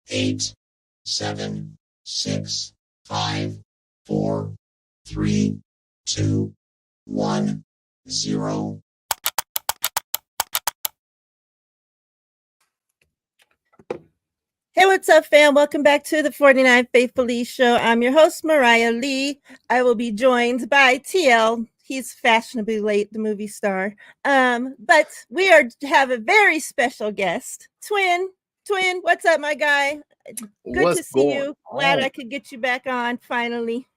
8, 7, 6, 5, 4, 3, 2, 1, 0. Hey, what's up, fam? Welcome back to the 49 Faithfully Show. I'm your host, Mariah Lee. I will be joined by TL. He's fashionably late, the movie star. But we have a very special guest, Twin. Twin, what's up, my guy? Good What's to see going you. Glad on? I could get you back on finally.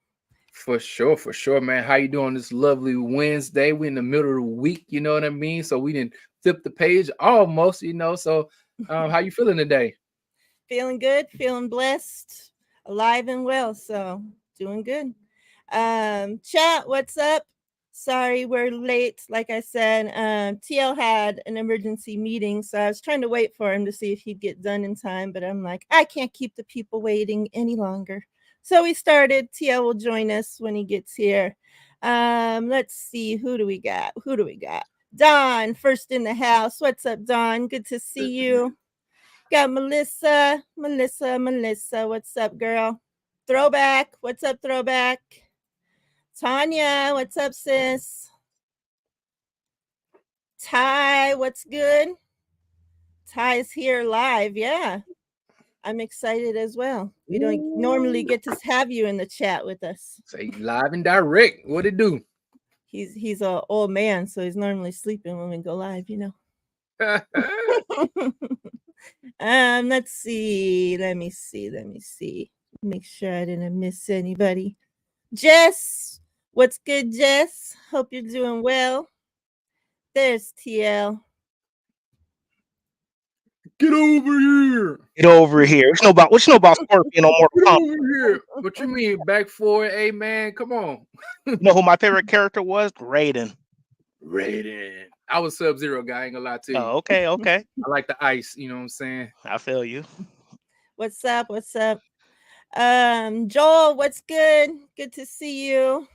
For sure, man. How you doing this lovely Wednesday? We're in the middle of the week, you know what I mean? So we didn't flip the page almost, So how you feeling today? Feeling good, feeling blessed, alive and well. So doing good. Chat, what's up? Sorry, we're late. Like I said, TL had an emergency meeting, so I was trying to wait for him to see if he'd get done in time. But I'm like, I can't keep the people waiting any longer. So we started. TL will join us when he gets here. Let's see, who do we got? Don, first in the house. What's up, Don? Good to see you. Got Melissa. What's up, girl? Throwback. What's up, Throwback? Tanya, what's up, sis? Ty, what's good? Ty's here live. Yeah, I'm excited as well. We don't normally get to have you in the chat with us. Say live and direct. What it do? He's an old man, so he's normally sleeping when we go live, Let's see. Let me see. Make sure I didn't miss anybody. Jess, what's good, Jess? Hope you're doing well. There's TL. Get over here. Get over here. What you know about Scorpion on Mortal Get Kombat? over here. What you mean? Back forward, hey man, come on. You know who my favorite character was? Raiden. Raiden. I was Sub-Zero guy, I ain't gonna lie to you. Oh, okay. I like the ice, you know what I'm saying? I feel you. What's up? Joel, what's good? Good to see you.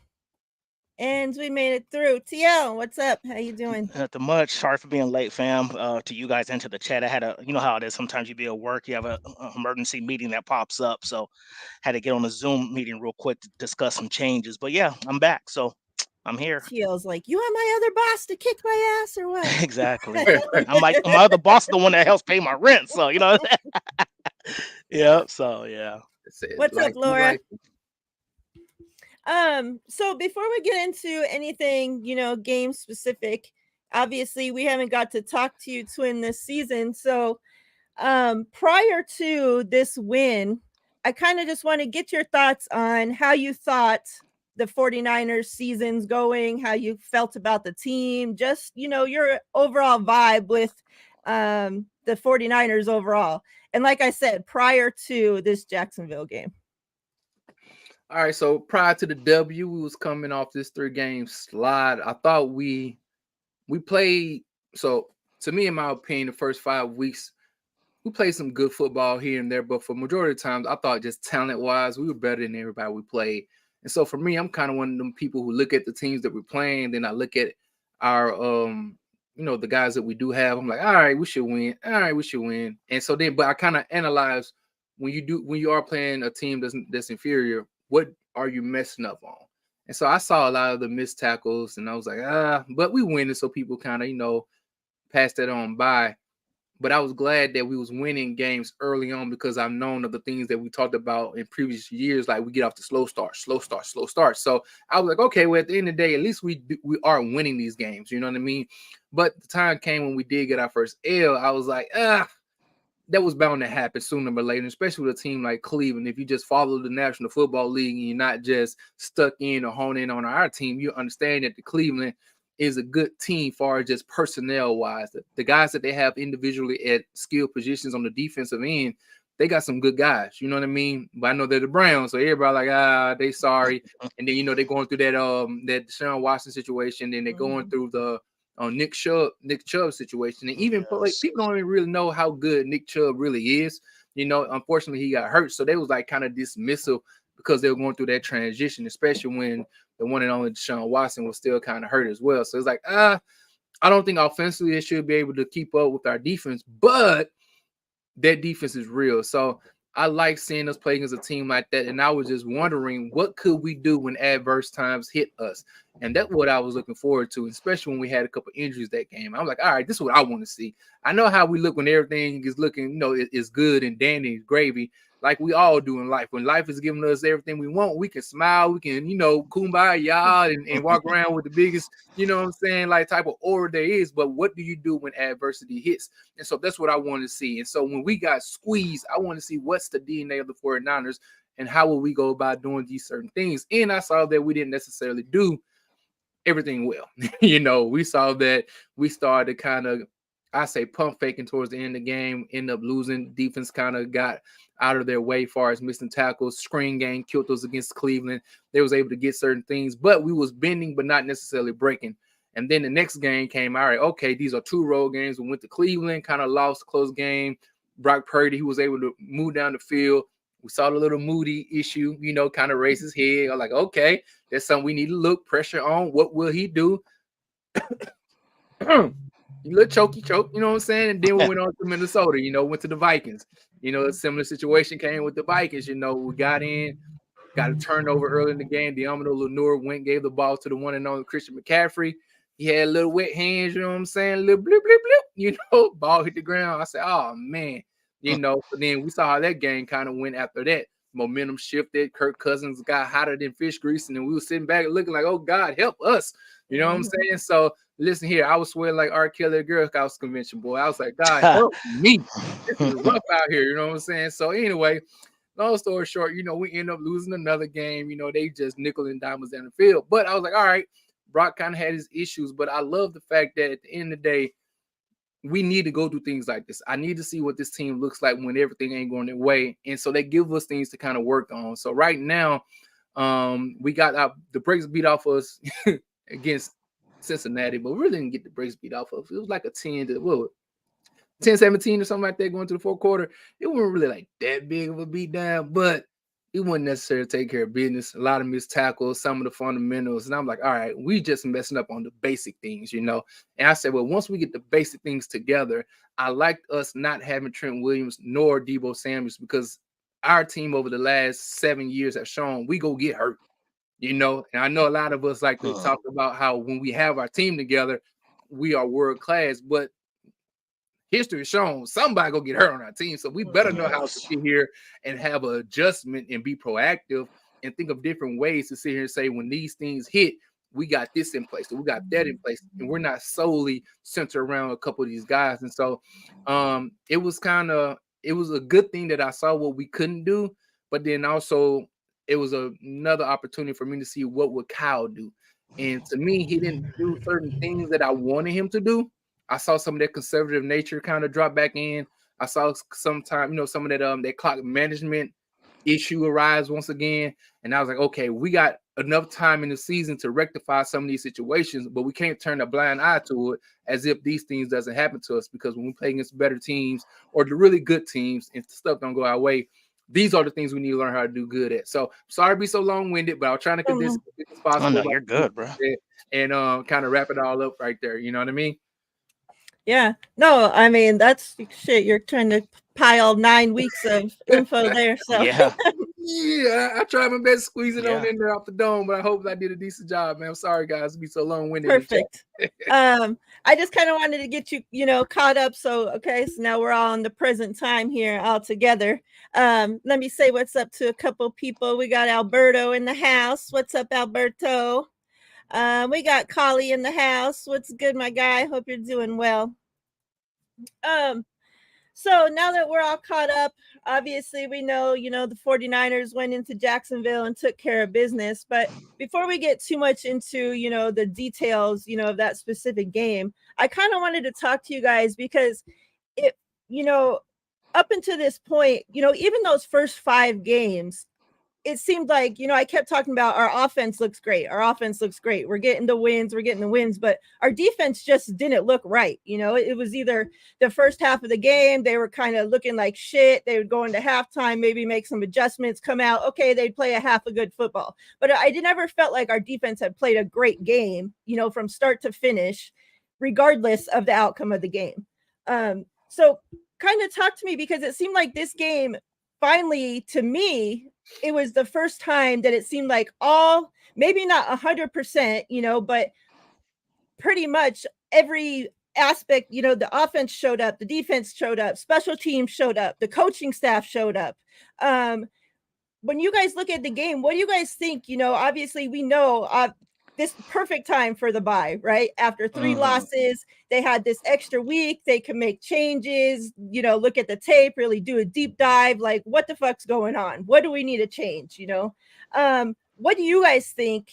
And we made it through. TL, what's up? How you doing? Nothing much. Sorry for being late, fam. To you guys into the chat. I had you know how it is. Sometimes you be at work, you have a emergency meeting that pops up. So had to get on a Zoom meeting real quick to discuss some changes. But yeah, I'm back. So I'm here. TL's like, you want my other boss to kick my ass or what? Exactly. My other boss is the one that helps pay my rent. So yeah. So yeah. What's up, Laura? So before we get into anything, game specific, obviously we haven't got to talk to you, Twin, this season. So prior to this win, I kind of just want to get your thoughts on how you thought the 49ers season's going, how you felt about the team, just, your overall vibe with the 49ers overall. And like I said, prior to this Jacksonville game. All right, so prior to the W, we was coming off this 3-game slide. I thought we played, so to me, in my opinion, the first 5 weeks, we played some good football here and there, but for majority of the times, I thought just talent-wise, we were better than everybody we played. And so for me, I'm kind of one of them people who look at the teams that we're playing, then I look at our the guys that we do have. I'm like, all right, we should win. And so then, but I kind of analyze when you are playing a team that's inferior, what are you messing up on? And so I saw a lot of the missed tackles, and I was like, but we winning, so people kind of, pass that on by. But I was glad that we was winning games early on because I've known of the things that we talked about in previous years, like we get off the slow start. So I was like, okay, well, at the end of the day, at least we are winning these games. You know what I mean? But the time came when we did get our first L. I was like, that was bound to happen sooner or later, especially with a team like Cleveland. If you just follow the National Football League and you're not just stuck in or hone in on our team, you understand that the Cleveland is a good team far as just personnel-wise. The guys that they have individually at skill positions on the defensive end, they got some good guys. You know what I mean? But I know they're the Browns, so everybody like, they sorry. And then, they're going through that Deshaun Watson situation, then they're going through the Nick Chubb situation. And even people don't even really know how good Nick Chubb really is. Unfortunately, he got hurt. So they was like kind of dismissive because they were going through that transition, especially when the one and only Deshaun Watson was still kind of hurt as well. So it's like, I don't think offensively they should be able to keep up with our defense, but that defense is real. So I like seeing us play against a team like that. And I was just wondering, what could we do when adverse times hit us? And that's what I was looking forward to, especially when we had a couple injuries that game. I was like, all right, this is what I want to see. I know how we look when everything is looking, is good and dandy, gravy, like we all do in life. When life is giving us everything we want, we can smile, we can, kumbaya and walk around with the biggest, like type of aura there is. But what do you do when adversity hits? And so that's what I want to see. And so when we got squeezed, I want to see what's the DNA of the 49ers and how will we go about doing these certain things. And I saw that we didn't necessarily do everything well. We saw that we started kind of, I say, pump faking towards the end of the game, end up losing. Defense kind of got out of their way as far as missing tackles. Screen game killed us against Cleveland. They was able to get certain things, but we was bending, but not necessarily breaking. And then the next game came, all right, okay, these are 2 road games. We went to Cleveland, kind of lost, close game. Brock Purdy, he was able to move down the field. We saw the little Moody issue, kind of raise his head. I'm like, okay, that's something we need to look, pressure on. What will he do? A little choke, you know what I'm saying? And then we went on to Minnesota, went to the Vikings. A similar situation came with the Vikings. We got a turnover early in the game. Diamond Lenore gave the ball to the one and only Christian McCaffrey. He had little wet hands, you know what I'm saying? A little bloop, bloop, bloop, ball hit the ground. I said, oh, man. But then we saw how that game kind of went after that. Momentum shifted. Kirk Cousins got hotter than fish grease, and then we were sitting back looking like, oh, God, help us. You know what I'm saying? So, listen here, I was sweating like R. Kelly at Girl Scouts convention, boy. I was like, God, help me. This is rough out here, you know what I'm saying? So, anyway, long story short, we end up losing another game. They just nickel and diamonds down the field. But I was like, all right, Brock kind of had his issues, but I love the fact that at the end of the day, we need to go through things like this. I need to see what this team looks like when everything ain't going their way. And so they give us things to kind of work on. So right now, we got the brakes beat off us against Cincinnati, but we really didn't get the brakes beat off of. It was like a 10-17 or something like that going to the fourth quarter. It wasn't really like that big of a beat down, but it wasn't necessarily take care of business. A lot of missed tackles, some of the fundamentals. And I'm like, all right, we just messing up on the basic things, And I said, well, once we get the basic things together, I liked us not having Trent Williams nor Deebo Samuels because our team over the last 7 years have shown we go get hurt, And I know a lot of us like to talk about how when we have our team together, we are world class, but history has shown somebody gonna get hurt on our team. So we better know how to sit here and have an adjustment and be proactive and think of different ways to sit here and say, when these things hit, we got this in place, we got that in place, and we're not solely centered around a couple of these guys. And so it was a good thing that I saw what we couldn't do, but then also it was another opportunity for me to see what would Kyle do. And to me, he didn't do certain things that I wanted him to do. I saw some of that conservative nature kind of drop back in. I saw some of that clock management issue arise once again. And I was like, okay, we got enough time in the season to rectify some of these situations, but we can't turn a blind eye to it as if these things doesn't happen to us, because when we play against better teams or the really good teams and stuff don't go our way, these are the things we need to learn how to do good at. So sorry to be so long-winded, but I was trying to condense as quick as possible. Oh, no, you're good, bro. And kind of wrap it all up right there. You know what I mean? Yeah. No, I mean, that's shit. You're trying to pile 9 weeks of info there. So Yeah. Yeah, I tried my best to squeeze it on in there off the dome, but I hope I did a decent job, man. I'm sorry, guys, to be so long-winded. Perfect. I just kind of wanted to get you, caught up. So, okay, so now we're all in the present time here all together. Let me say what's up to a couple people. We got Alberto in the house. What's up, Alberto? We got Collie in the house. What's good, my guy? Hope you're doing well. So now that we're all caught up, obviously we know, the 49ers went into Jacksonville and took care of business. But before we get too much into, the details, of that specific game, I kind of wanted to talk to you guys because it, up until this point, even those first 5 games, it seemed like, I kept talking about our offense looks great. Our offense looks great. We're getting the wins, but our defense just didn't look right. It was either the first half of the game, they were kind of looking like shit. They would go into halftime, maybe make some adjustments, come out. Okay, they'd play a half a good football. But I never felt like our defense had played a great game, from start to finish, regardless of the outcome of the game. So kind of talk to me, because it seemed like this game, finally, to me, it was the first time that it seemed like all, maybe not 100%, but pretty much every aspect, the offense showed up, the defense showed up, special teams showed up, the coaching staff showed up. When you guys look at the game, what do you guys think? Obviously we know this perfect time for the bye, right? After 3 losses, they had this extra week. They can make changes, look at the tape, really do a deep dive. Like, what the fuck's going on? What do we need to change? What do you guys think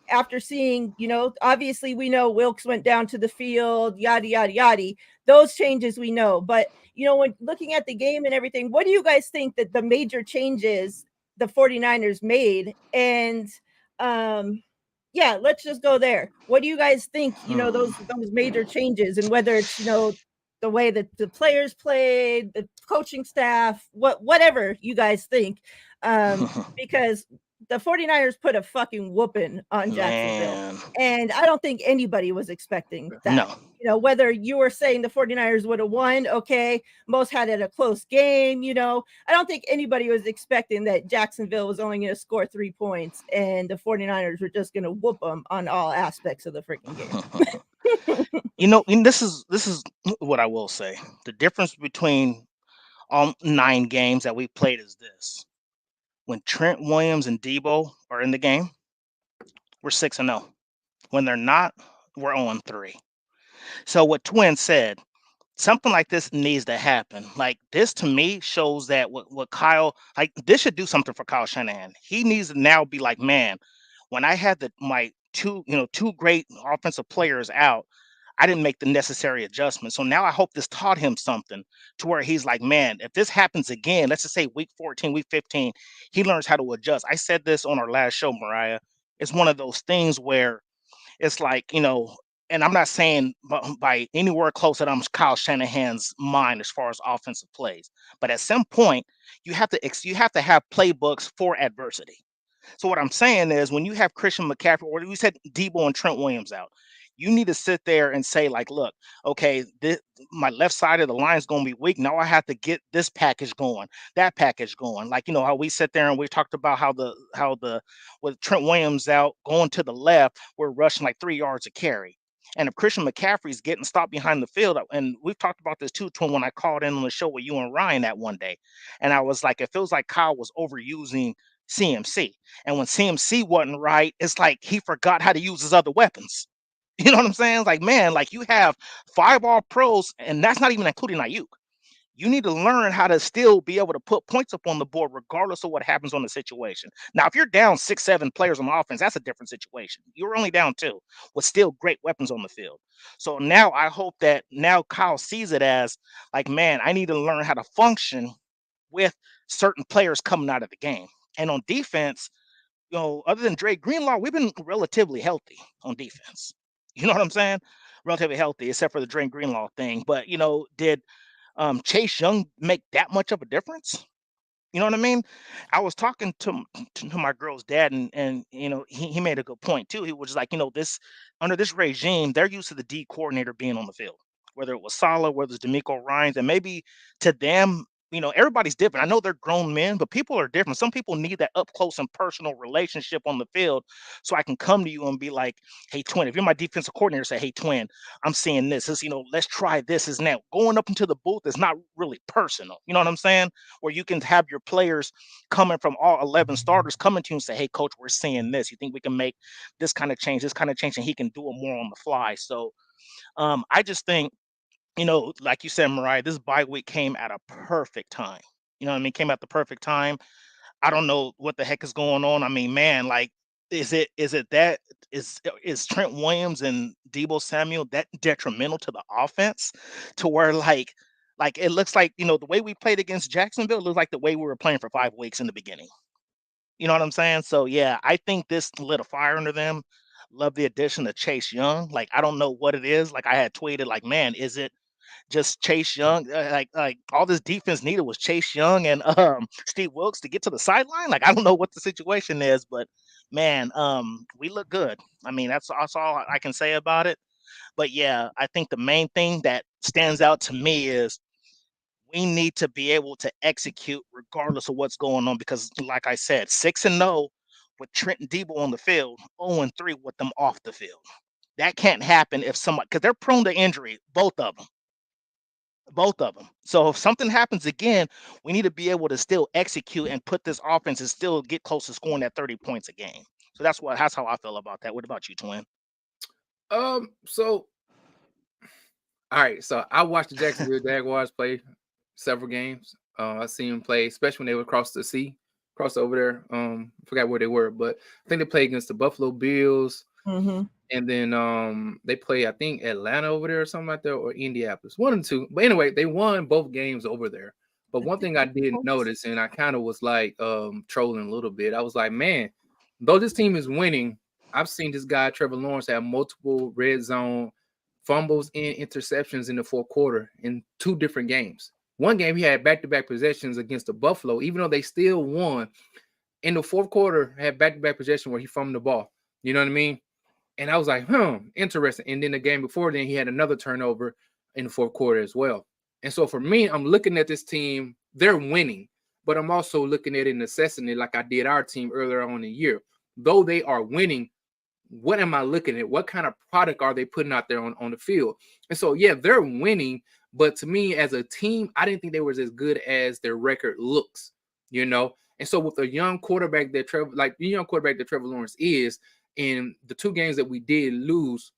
after seeing, obviously we know Wilkes went down to the field, yada, yada, yada. Those changes we know. But, when looking at the game and everything, what do you guys think that the major changes the 49ers made? And yeah, let's just go there. What do you guys think, those major changes, and whether it's, the way that the players played, the coaching staff, whatever you guys think, because the 49ers put a fucking whooping on Jacksonville. Man. And I don't think anybody was expecting that. No. Whether you were saying the 49ers would have won, okay, most had it a close game, I don't think anybody was expecting that Jacksonville was only going to score 3 points and the 49ers were just going to whoop them on all aspects of the freaking game. And this is what I will say. The difference between all 9 games that we played is this. When Trent Williams and Debo are in the game, we're 6-0. When they're not, we're 0-3. So what Twin said, something like this needs to happen. Like, this to me shows that what Kyle, like, this should do something for Kyle Shanahan. He needs to now be like, man, when I had my two great offensive players out, I didn't make the necessary adjustments. So now I hope this taught him something to where he's like, man, if this happens again, let's just say week 14, week 15, he learns how to adjust. I said this on our last show, Mariah. It's one of those things where it's like, and I'm not saying by anywhere close that I'm Kyle Shanahan's mind as far as offensive plays, but at some point you have to have playbooks for adversity. So what I'm saying is, when you have Christian McCaffrey, or we said Debo and Trent Williams out, you need to sit there and say, like, look, okay, my left side of the line is going to be weak. Now I have to get this package going, that package going. Like, how we sit there and we talked about how with Trent Williams out going to the left, we're rushing like 3 yards a carry. And if Christian McCaffrey's getting stopped behind the field, and we've talked about this too, Twin, when I called in on the show with you and Ryan that one day, and I was like, it feels like Kyle was overusing CMC. And when CMC wasn't right, it's like he forgot how to use his other weapons. You know what I'm saying? Like, man, like, you have 5 all pros, and that's not even including Ayuk. You need to learn how to still be able to put points up on the board regardless of what happens on the situation. Now, if you're down 6, 7 players on offense, that's a different situation. You're only down 2 with still great weapons on the field. So now I hope that now Kyle sees it as like, man, I need to learn how to function with certain players coming out of the game. And on defense, other than Dre Greenlaw, we've been relatively healthy on defense. You know what I'm saying? Relatively healthy, except for the Dre Greenlaw thing. But did Chase Young make that much of a difference? You know what I mean? I was talking to my girl's dad, and he made a good point too. He was like, this under this regime, they're used to the D coordinator being on the field, whether it was Saleh, whether it's D'Amico Ryans, and maybe to them, everybody's different. I know they're grown men, but people are different. Some people need that up close and personal relationship on the field, so I can come to you and be like, "Hey, Twin, if you're my defensive coordinator, say, hey, Twin, I'm seeing this. Let's try this." Is now going up into the booth is not really personal. You know what I'm saying? Where you can have your players coming from all 11 starters coming to you and say, "Hey, coach, we're seeing this. You think we can make this kind of change, and he can do it more on the fly." So I just think, like you said, Mariah, this bye week came at a perfect time. You know what I mean? Came at the perfect time. I don't know what the heck is going on. I mean, man, like, is Trent Williams and Debo Samuel that detrimental to the offense to where like it looks like, the way we played against Jacksonville looks like the way we were playing for 5 weeks in the beginning. You know what I'm saying? So yeah, I think this lit a fire under them. Love the addition of Chase Young. Like, I don't know what it is. Like, I had tweeted, like, man, is it just Chase Young? Like all this defense needed was Chase Young and Steve Wilkes to get to the sideline. Like, I don't know what the situation is, but man, we look good. I mean, that's all I can say about it. But yeah, I think the main thing that stands out to me is we need to be able to execute regardless of what's going on. Because, like I said, 6-0 with Trent and Debo on the field, 0-3 with them off the field. That can't happen if somebody, because they're prone to injury, both of them. Both of them. So if something happens again, we need to be able to still execute and put this offense and still get close to scoring that 30 points a game. So that's how I feel about that. What about you, Twin? So all right, so I watched the Jacksonville Jaguars play several games. I seen them play, especially when they were across the sea, cross over there. I forgot where they were, but I think they played against the Buffalo Bills. Mm-hmm. And then they play, I think, Atlanta over there or something like that, or Indianapolis, one and two. But anyway, they won both games over there. But one thing I did notice, and I kind of was like trolling a little bit, I was like, man, though this team is winning, I've seen this guy, Trevor Lawrence, have multiple red zone fumbles and interceptions in the fourth quarter in two different games. One game he had back-to-back possessions against the Buffalo, even though they still won. In the fourth quarter, had back-to-back possession where he fumbled the ball. You know what I mean? And I was like, interesting. And then the game before then, he had another turnover in the fourth quarter as well. And so for me, I'm looking at this team, they're winning, but I'm also looking at it and assessing it like I did our team earlier on in the year. Though they are winning, what am I looking at? What kind of product are they putting out there on the field? And so, yeah, they're winning. But to me, as a team, I didn't think they was as good as their record looks, you know? And so with a young quarterback that Trevor Lawrence is, in the two games that we did lose,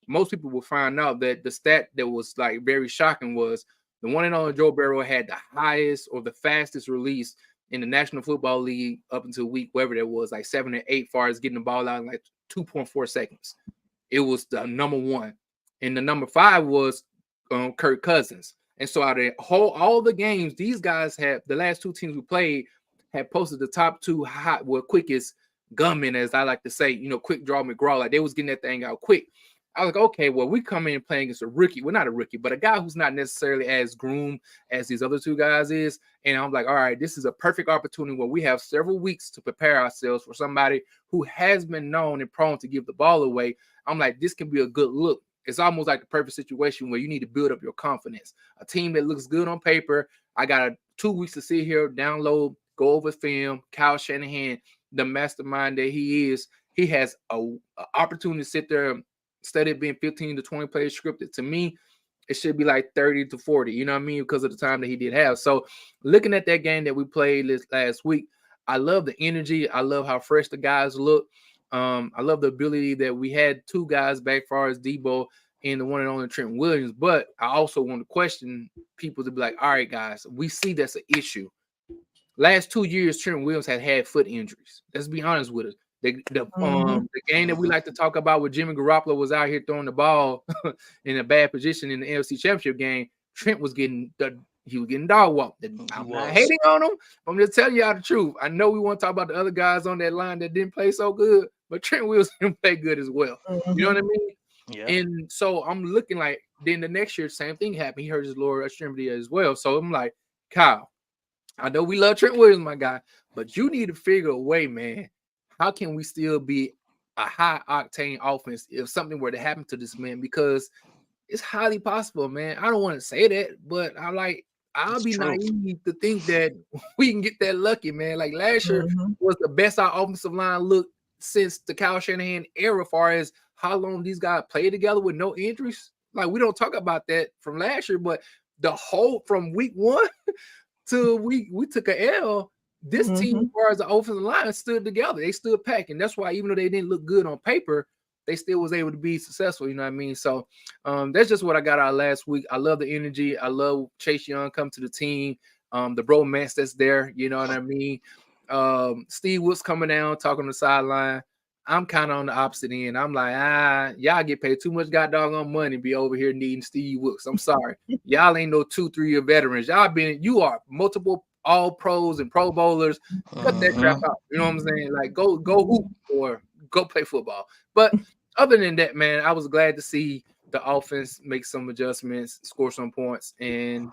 most people will find out that the stat that was like very shocking was the one and only Joe Burrow had the highest or the fastest release in the National Football League up until week, whatever that was, like 7 or 8, far as getting the ball out in like 2.4 seconds. It was the number one. And the number 5 was Kirk Cousins. And so out of all the games, these guys have, the last two teams we played, had posted the top two quickest gunmen, as I like to say, quick draw McGraw. Like they was getting that thing out quick. I was like, okay, well, we come in playing against a rookie. Well, not a rookie, but a guy who's not necessarily as groomed as these other two guys is. And I'm like, all right, this is a perfect opportunity where we have several weeks to prepare ourselves for somebody who has been known and prone to give the ball away. I'm like, this can be a good look. It's almost like the perfect situation where you need to build up your confidence. A team that looks good on paper. I got 2 weeks to sit here, download, go over film. Kyle Shanahan, the mastermind that he is, he has a opportunity to sit there, instead of being 15 to 20 plays scripted. To me, it should be like 30 to 40, you know what I mean? Because of the time that he did have. So looking at that game that we played last week, I love the energy. I love how fresh the guys look. I love the ability that we had two guys back, as far as Debo and the one and only Trent Williams. But I also want to question people to be like, all right, guys, we see that's an issue. Last 2 years, Trent Williams had foot injuries. Let's be honest with it. The game that we like to talk about where Jimmy Garoppolo was out here throwing the ball in a bad position in the NFC Championship game, Trent was getting dog walked. I'm not hating on him. I'm just telling y'all the truth. I know we want to talk about the other guys on that line that didn't play so good, but Trent Williams didn't play good as well. You know what I mean? Yeah. And so I'm looking like, then the next year, same thing happened. He hurt his lower extremity as well. So I'm like, Kyle, I know we love Trent Williams, my guy, but you need to figure a way, man. How can we still be a high octane offense if something were to happen to this man? Because it's highly possible, man. I don't want to say that, but I'll be naive to think that we can get that lucky, man. Like last year was the best our offensive line looked since the Kyle Shanahan era, as far as how long these guys played together with no injuries. Like we don't talk about that from last year, but the whole from week 1 to we took a L. This team, as far as the offensive line, stood together. They stood packed, and that's why even though they didn't look good on paper, they still was able to be successful. You know what I mean? So that's just what I got out last week. I love the energy. I love Chase Young come to the team. The bromance that's there. You know what I mean? Steve Woods coming down, talking on the sideline. I'm kind of on the opposite end. I'm like, y'all get paid too much goddamn money to be over here needing Steve Woods. I'm sorry. Y'all ain't no 2-3 year veterans. You are multiple all pros and pro bowlers. Cut that crap out. You know what I'm saying? Like go hoop or go play football. But other than that, man, I was glad to see the offense make some adjustments, score some points, and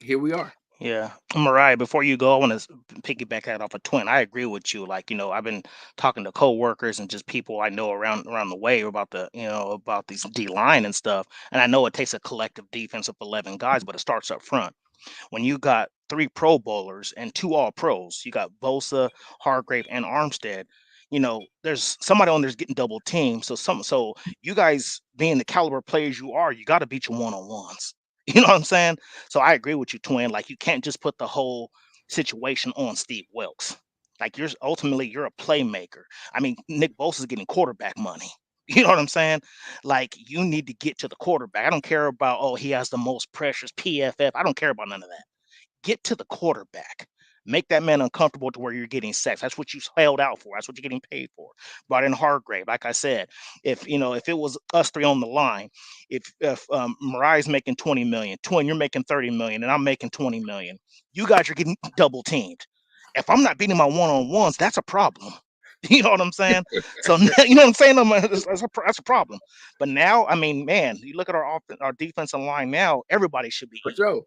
here we are. Yeah, Mariah, before you go, I want to piggyback that off a Twin. I agree with you. Like, I've been talking to coworkers and just people I know around the way about about these D line and stuff. And I know it takes a collective defense of 11 guys, but it starts up front. when you got 3 Pro Bowlers and 2 All Pros, you got Bosa, Hargrave, and Armstead. There's somebody on there's getting double teamed. So you guys being the caliber players you are, you got to beat your one-on-ones. You know what I'm saying? So I agree with you, Twin. Like, you can't just put the whole situation on Steve Wilkes. Like, you're a playmaker. I mean, Nick Bosa's getting quarterback money. You know what I'm saying? Like, you need to get to the quarterback. I don't care about, oh, he has the most pressures, PFF. I don't care about none of that. Get to the quarterback. Make that man uncomfortable to where you're getting sacks. That's what you held out for. That's what you're getting paid for. Brought in Hargrave. Like I said, if it was us 3 on the line, if Mariah's making 20 million, Twin, you're making 30 million, and I'm making 20 million, you guys are getting double teamed. If I'm not beating my one-on-ones, that's a problem. You know what I'm saying? So you know what I'm saying? That's a problem. But now, I mean, man, you look at our defensive line now. Everybody should be For eating. sure.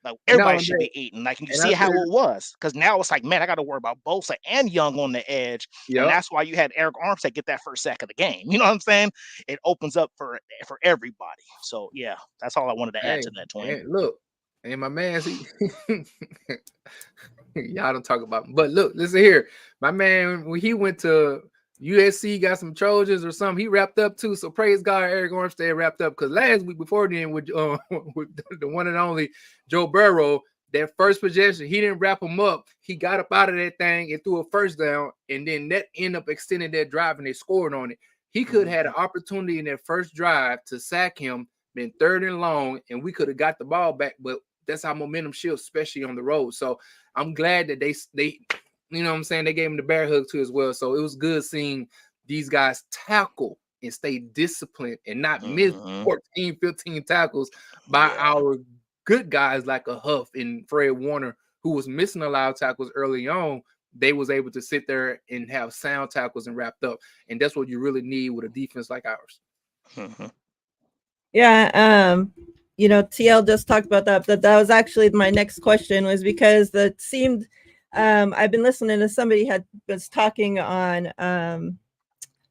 Like, And everybody now should be eating. Like, you and see I how said, it was, because now it's like, man, I got to worry about Bosa and Young on the edge, and yep. that's why you had Eric Armstead get that first sack of the game. You know what I'm saying? It opens up for everybody. So yeah, that's all I wanted to add to that, Twin. And look, and my man, y'all don't talk about him. But look, listen here. My man, when he went to USC, got some Trojans or something, he wrapped up too. So praise God, Eric Armstead wrapped up, because last week before then with the one and only Joe Burrow, that first possession, he didn't wrap him up. He got up out of that thing and threw a first down, and then that ended up extending that drive, and they scored on it. He could have had an opportunity in that first drive to sack him, been 3rd and long, and we could have got the ball back. But that's how momentum shifts, especially on the road. So I'm glad that they you know what I'm saying, they gave him the bear hug too as well. So it was good seeing these guys tackle and stay disciplined and not miss 14, 15 tackles by our good guys like a Huff and Fred Warner, who was missing a lot of tackles early on. They was able to sit there and have sound tackles and wrapped up. And that's what you really need with a defense like ours. Yeah. TL just talked about that, but that was actually my next question, was because that seemed, I've been listening to somebody was talking on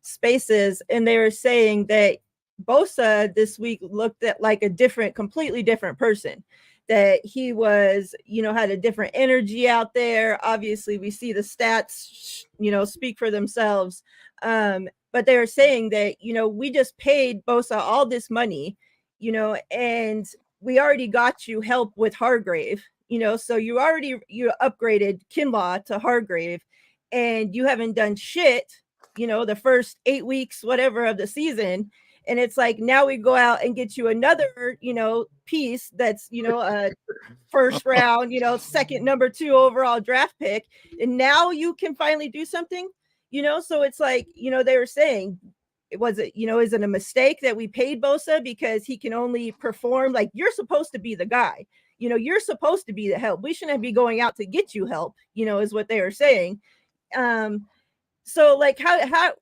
Spaces, and they were saying that Bosa this week looked at like a completely different person, that he was, had a different energy out there. Obviously we see the stats, speak for themselves. But they were saying that, we just paid Bosa all this money, and we already got you help with Hargrave, so you upgraded Kinlaw to Hargrave, and you haven't done shit, the first 8 weeks, whatever, of the season. And it's like, now we go out and get you another, piece that's, a first round, second number 2 overall draft pick. And now you can finally do something, so it's like, they were saying, is it a mistake that we paid Bosa because he can only perform? Like, you're supposed to be the guy, you're supposed to be the help. We shouldn't be going out to get you help, is what they were saying. So like, how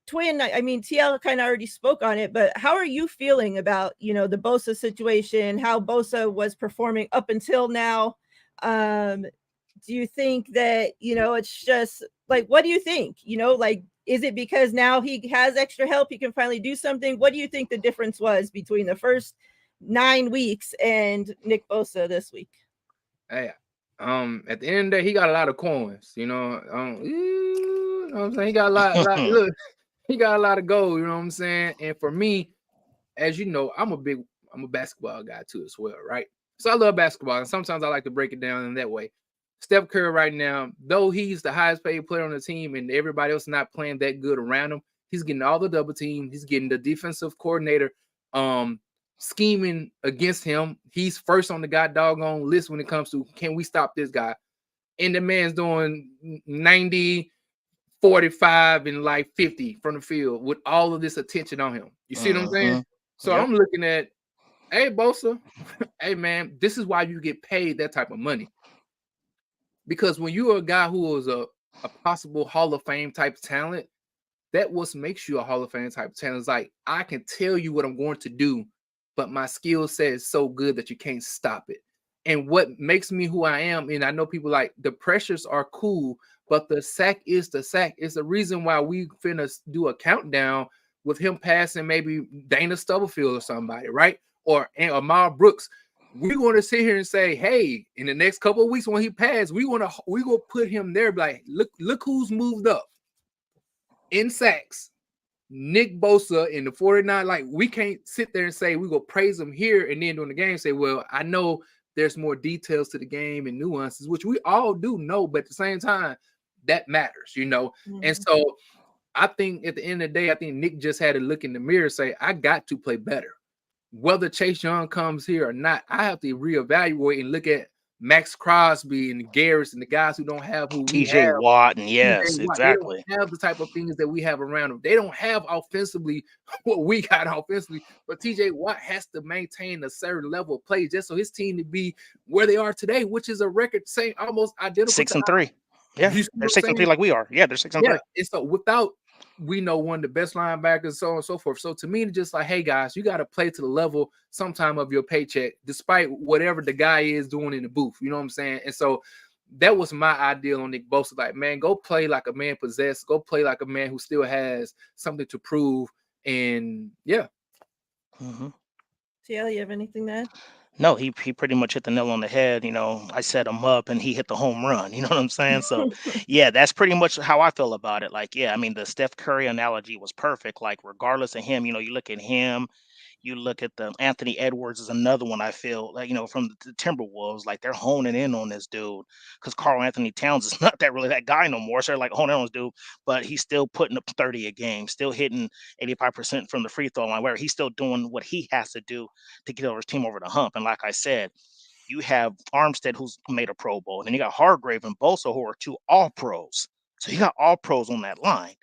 Twin, I mean, TL kind of already spoke on it, but how are you feeling about, the Bosa situation, how Bosa was performing up until now? Do you think that, it's just like, what do you think? Like, is it because now he has extra help, he can finally do something? What do you think the difference was between the first 9 weeks and Nick Bosa this week? Hey, at the end of the day, he got a lot of coins, you know what I'm saying? He got a lot look, he got a lot of gold, you know what I'm saying? And for me, as you know, I'm a basketball guy too as well, right? So I love basketball, and sometimes I like to break it down in that way. Steph Curry right now, though he's the highest paid player on the team and everybody else not playing that good around him, he's getting all the double team. He's getting the defensive coordinator scheming against him. He's first on the doggone list when it comes to, can we stop this guy? And the man's doing 90, 45, and like 50 from the field with all of this attention on him. You see what I'm saying? So I'm looking at, hey, Bosa, hey, man, this is why you get paid that type of money. Because when you're a guy who is a possible Hall of Fame type talent, that what makes you a Hall of Fame type of talent. It's like, I can tell you what I'm going to do, but my skill set is so good that you can't stop it. And what makes me who I am, and I know people like, the pressures are cool, but the sack is the sack. It's the reason why we finna do a countdown with him passing maybe Dana Stubblefield or somebody, right? Or Amar Brooks. we're going to sit here and say, hey, in the next couple of weeks when he passed, we gonna put him there. Like, look who's moved up in sacks. Nick Bosa in the 49. Like, we can't sit there and say we go praise him here and then during the game say, well, I know there's more details to the game and nuances, which we all do know, but at the same time, that matters, you know. And so I think at the end of the day, I think Nick just had to look in the mirror and say, I got to play better. Whether Chase Young comes here or not, I have to reevaluate and look at Max Crosby and Garris and the guys who don't have who we TJ have. Watt, and TJ yes, Watt. They don't exactly. have the type of things that we have around them. They don't have offensively what we got offensively, but TJ Watt has to maintain a certain level of play just so his team to be where they are today, which is a record same almost identical 6-3. Yeah, you see they're what I'm 6-3 saying? like we are. Yeah, they're 6-3. Yeah, and so without we know one of the best linebackers, so on and so forth. So to me, it's just like, hey guys, you got to play to the level sometime of your paycheck, despite whatever the guy is doing in the booth. You know what I'm saying? And so that was my ideal on Nick Bosa. Like, man, go play like a man possessed. Go play like a man who still has something to prove. And yeah. Mm-hmm. TL, you have anything to add? No, he pretty much hit the nail on the head. You know, I set him up and he hit the home run. You know what I'm saying? So, yeah, that's pretty much how I feel about it. Like, yeah, I mean, the Steph Curry analogy was perfect. Like, regardless of him, you know, you look at him, you look at the Anthony Edwards is another one I feel like, you know, from the Timberwolves, like they're honing in on this dude because Carl Anthony Towns is not that really that guy no more. So they're like honing in on this dude, but he's still putting up 30 a game, still hitting 85% from the free throw line, where he's still doing what he has to do to get over his team over the hump. And like I said, you have Armstead who's made a Pro Bowl, and then you got Hargrave and Bosa who are two All Pros. So you got All Pros on that line,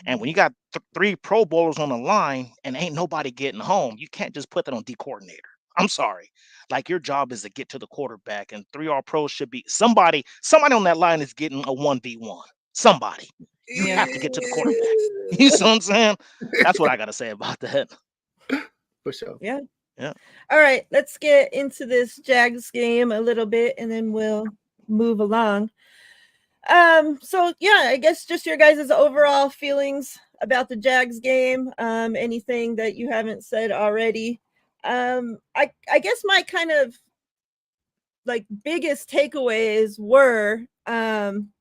and when you got three Pro Bowlers on the line and ain't nobody getting home, you can't just put that on D coordinator. I'm sorry, like your job is to get to the quarterback, and three All Pros should be somebody. Somebody on that line is getting a 1v1. Somebody. You have to get to the quarterback. You see what I'm saying? That's what I got to say about that. For sure. Yeah. Yeah. All right, let's get into this Jags game a little bit and then we'll move along. So yeah, I guess just your guys' overall feelings about the Jags game. Anything that you haven't said already. I guess my kind of like biggest takeaways were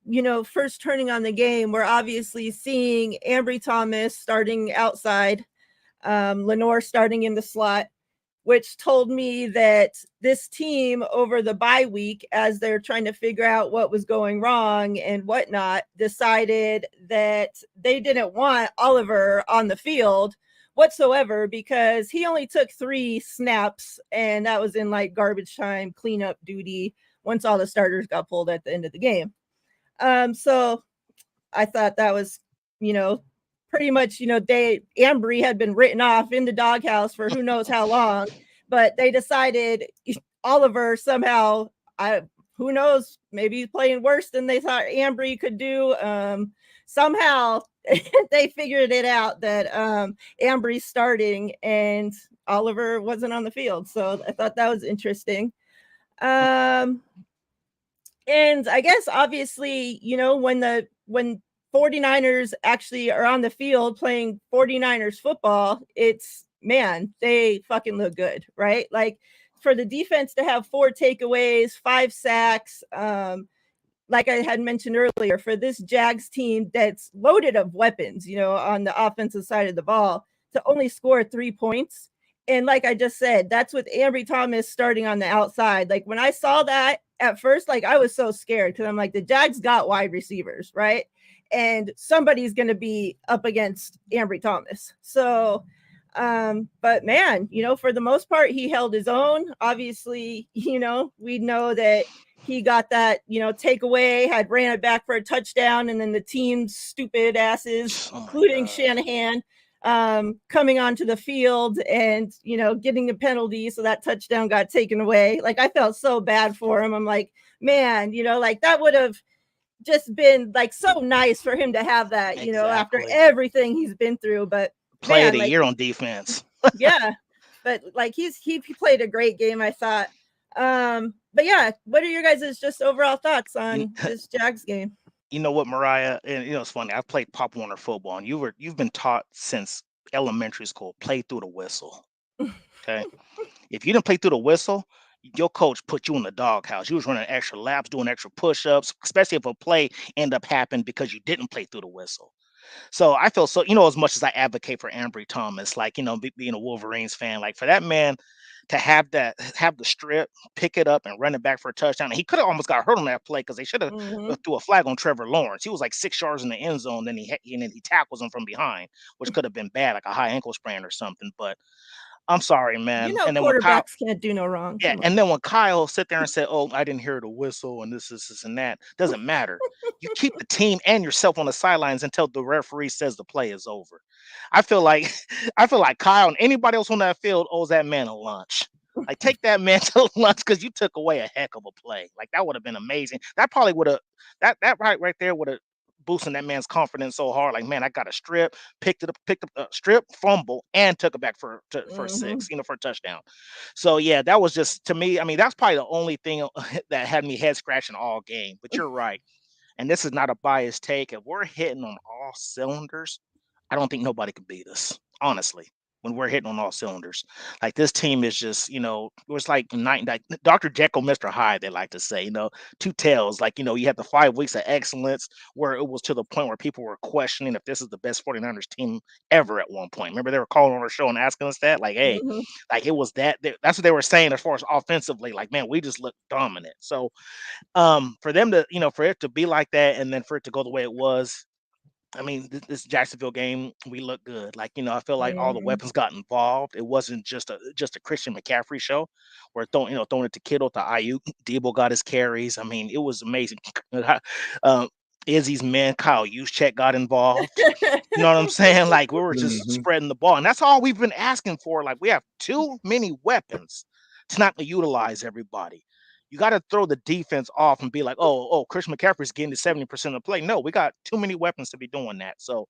you know, first turning on the game, we're obviously seeing Ambry Thomas starting outside, Lenore starting in the slot, which told me that this team over the bye week, as they're trying to figure out what was going wrong and whatnot, decided that they didn't want Oliver on the field whatsoever because he only took 3 snaps, and that was in like garbage time cleanup duty once all the starters got pulled at the end of the game. So I thought that was, you know, pretty much, you know, Ambry had been written off in the doghouse for who knows how long, but they decided Oliver somehow, who knows, maybe he's playing worse than they thought Ambry could do. Somehow they figured it out that Ambry's starting and Oliver wasn't on the field. So I thought that was interesting. And I guess obviously, you know, when 49ers actually are on the field playing 49ers football, it's, man, they fucking look good, right? Like for the defense to have 4 takeaways, 5 sacks, like I had mentioned earlier, for this Jags team that's loaded of weapons, you know, on the offensive side of the ball, to only score 3 points. And like I just said, that's with Ambry Thomas starting on the outside. Like when I saw that at first, like I was so scared because I'm like, the Jags got wide receivers, right? And somebody's going to be up against Ambry Thomas. So, but man, you know, for the most part, he held his own. Obviously, you know, we know that he got that, you know, takeaway, had ran it back for a touchdown, and then the team's stupid asses, including Shanahan, coming onto the field and, you know, getting a penalty, so that touchdown got taken away. Like I felt so bad for him. I'm like, man, you know, like that would have just been like so nice for him to have that, you know, after everything he's been through. But play of the year on defense. Yeah, but like he played a great game, I thought. But yeah, what are your guys' just overall thoughts on this Jags game? You know what, Mariah, and you know it's funny. I've played Pop Warner football, and you've been taught since elementary school, play through the whistle. Okay, if you didn't play through the whistle, your coach put you in the doghouse. You was running extra laps, doing extra push-ups, especially if a play end up happening because you didn't play through the whistle. So I feel so, as much as I advocate for Ambry Thomas, like, being a Wolverines fan, like for that man to have the strip, pick it up and run it back for a touchdown. And he could have almost got hurt on that play because they should have Mhm. threw a flag on Trevor Lawrence. He was like 6 yards in the end zone, then and then he tackles him from behind, which could have been bad, like a high ankle sprain or something. But I'm sorry, You man. know And then when Kyle, quarterbacks can't do no wrong. yeah, Come on. and then when Kyle sit there and said, "Oh, I didn't hear the whistle," and this, and that, doesn't matter. You keep the team and yourself on the sidelines until the referee says the play is over. I feel like I feel like Kyle and anybody else on that field owes that man a lunch. Like, take that man to lunch because you took away a heck of a play. Like, that would have been amazing. That probably would have that right there would have boosting that man's confidence so hard. Like, man, I got a strip, picked up a strip, fumble, and took it back for a Mhm. six, for a touchdown. So yeah, that was just, to me. I mean, that's probably the only thing that had me head scratching all game. But you're right, and this is not a biased take. If we're hitting on all cylinders, I don't think nobody can beat us, honestly. When we're hitting on all cylinders, like, this team is just, it was like Dr. Jekyll, Mr. Hyde. They like to say, two tails. Like, you had the 5 weeks of excellence where it was to the point where people were questioning if this is the best 49ers team ever at one point. Remember, they were calling on our show and asking us that, like, hey, Mhm. like, it was that's what they were saying as far as offensively. Like, man, we just look dominant. So, for them to, for it to be like that, and then for it to go the way it was, I mean, this Jacksonville game, we look good. Like, I feel like all the Mhm. weapons got involved. It wasn't just a Christian McCaffrey show. We're throwing it to Kittle, to Ayuk. Debo got his carries. I mean, it was amazing. um, Izzy's man, Kyle Juszczyk, got involved. You know what I'm saying? Like, we were just Mhm. spreading the ball, and that's all we've been asking for. Like, we have too many weapons to not utilize everybody. You got to throw the defense off and be like, oh, Chris McCaffrey's getting to 70% of the play. No, we got too many weapons to be doing that. So,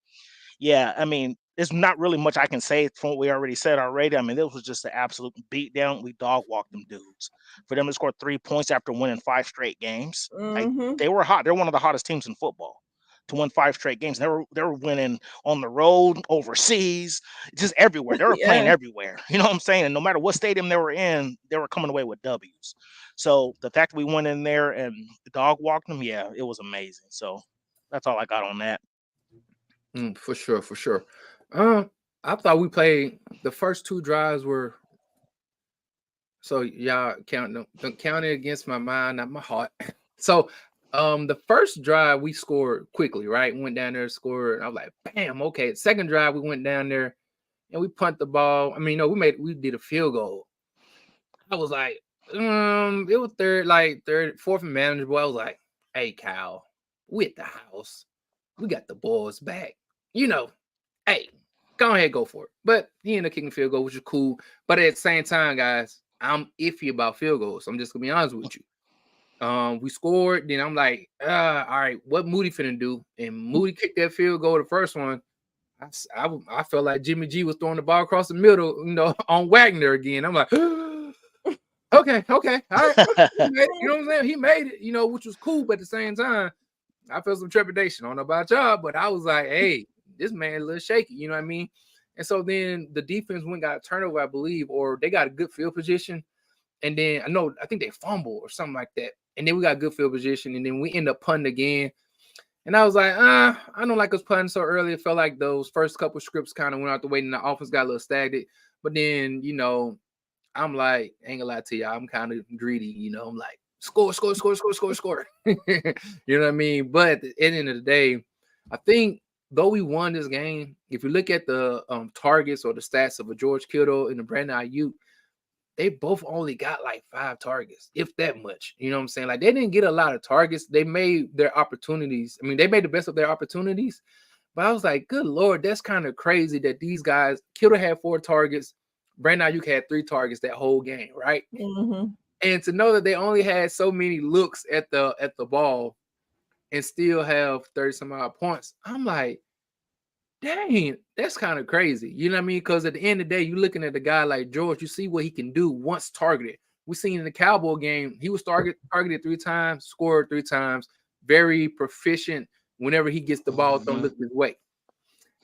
yeah, I mean, there's not really much I can say from what we already said already. I mean, this was just an absolute beatdown. We dog walked them dudes. For them to score 3 points after winning 5 straight games, like, Mhm. they were hot. They're one of the hottest teams in football to win 5 straight games. They were winning on the road, overseas, just everywhere. They were playing Yeah. everywhere. You know what I'm saying? And no matter what stadium they were in, they were coming away with W's. So the fact that we went in there and dog walked them, yeah, it was amazing. So that's all I got on that. For sure, for sure. I thought we played the first 2 drives were, so y'all count them, don't count it against my mind, not my heart. So the first drive we scored quickly, right? Went down there, scored. I was like, bam, okay. Second drive, we went down there and we punt the ball. I mean, no, we did a field goal. I was like, it was third, fourth and manageable. I was like, hey, Kyle, we at the house. We got the boys back. Hey, go ahead, go for it. But he ended up kicking field goal, which is cool. But at the same time, guys, I'm iffy about field goals. I'm just gonna be honest with you. We scored, then I'm like, all right, what Moody finna do? And Moody kicked that field goal, the first one. I felt like Jimmy G was throwing the ball across the middle, on Wagner again. I'm like, okay, all right. He made it, you know what I'm saying? He made it, which was cool, but at the same time, I felt some trepidation. I don't know about y'all, but I was like, hey, this man a little shaky, you know what I mean? And so then the defense went got a turnover, I believe, or they got a good field position. And then I think they fumbled or something like that. And then we got good field position, and then we end up punting again. And I was like, I don't like us punting so early. It felt like those first couple scripts kind of went out the way, and the offense got a little stagnant. But then, I'm like, ain't gonna lie to you, I'm kind of greedy, I'm like, score. You know what I mean? But at the end of the day, I think though we won this game, if you look at the targets or the stats of a George Kittle and a Brandon Ayuk, they both only got like 5 targets, if that much. You know what I'm saying? Like, they didn't get a lot of targets. They made their opportunities. I mean, they made the best of their opportunities. But I was like, good Lord, that's kind of crazy that these guys, Kittle had 4 targets, Brandon Ayuk had 3 targets that whole game, right? Mhm. And to know that they only had so many looks at the ball and still have 30 some odd points, I'm like, dang, that's kind of crazy. You know what I mean? Because at the end of the day, you're looking at a guy like George, you see what he can do once targeted. We seen in the Cowboy game, he was targeted 3 times, scored 3 times, very proficient whenever he gets the ball thrown look his way.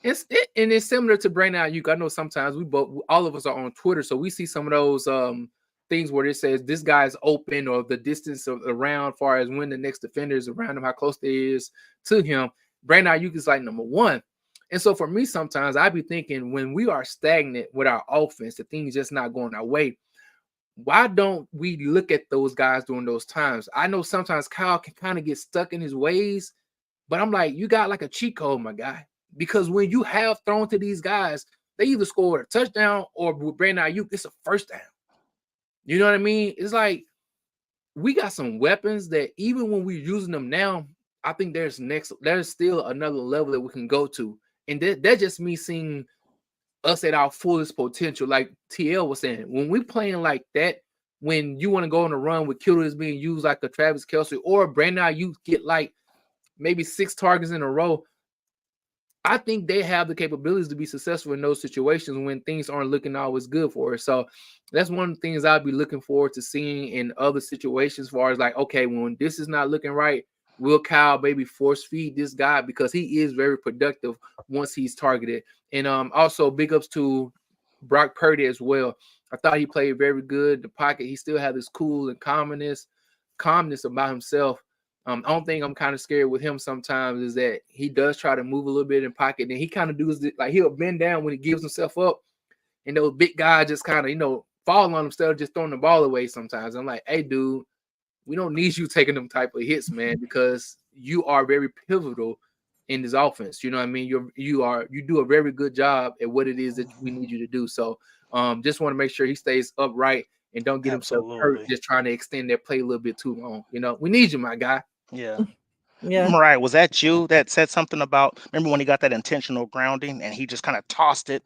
It's similar to Brandon Ayuk. I know sometimes all of us are on Twitter, so we see some of those things where it says this guy's open or the distance around, far as when the next defender is around him, how close they is to him. Brandon Ayuk is like number one. And so for me, sometimes I be thinking when we are stagnant with our offense, the things just not going our way. Why don't we look at those guys during those times? I know sometimes Kyle can kind of get stuck in his ways, but I'm like, you got like a cheat code, my guy. Because when you have thrown to these guys, they either scored a touchdown or with Brandon Ayuk, it's a first down. You know what I mean? It's like we got some weapons that even when we're using them now, I think there's still another level that we can go to. And that just me seeing us at our fullest potential. Like TL was saying, when we playing like that, when you want to go on a run with Kittle is being used like a Travis Kelce or Brandon Ayuk get like maybe 6 targets in a row, I think they have the capabilities to be successful in those situations when things aren't looking always good for us. So that's one of the things I'll be looking forward to seeing in other situations, as far as like, okay, when this is not looking right, will Kyle maybe force feed this guy, because he is very productive once he's targeted. And also big ups to Brock Purdy as well. I thought he played very good. The pocket, he still had this cool and calmness about himself. The only thing I'm kind of scared with him sometimes is that he does try to move a little bit in pocket, and he kind of does it, like he'll bend down when he gives himself up, and those big guys just kind of fall on him instead of just throwing the ball away sometimes. I'm like, hey, dude, we don't need you taking them type of hits, man, because you are very pivotal in this offense. You know what I mean? You do a very good job at what it is that we need you to do. So just want to make sure he stays upright and don't get himself hurt just trying to extend that play a little bit too long. We need you, my guy. Yeah. Yeah. Mariah, was that you that said something about, remember when he got that intentional grounding and he just kind of tossed it,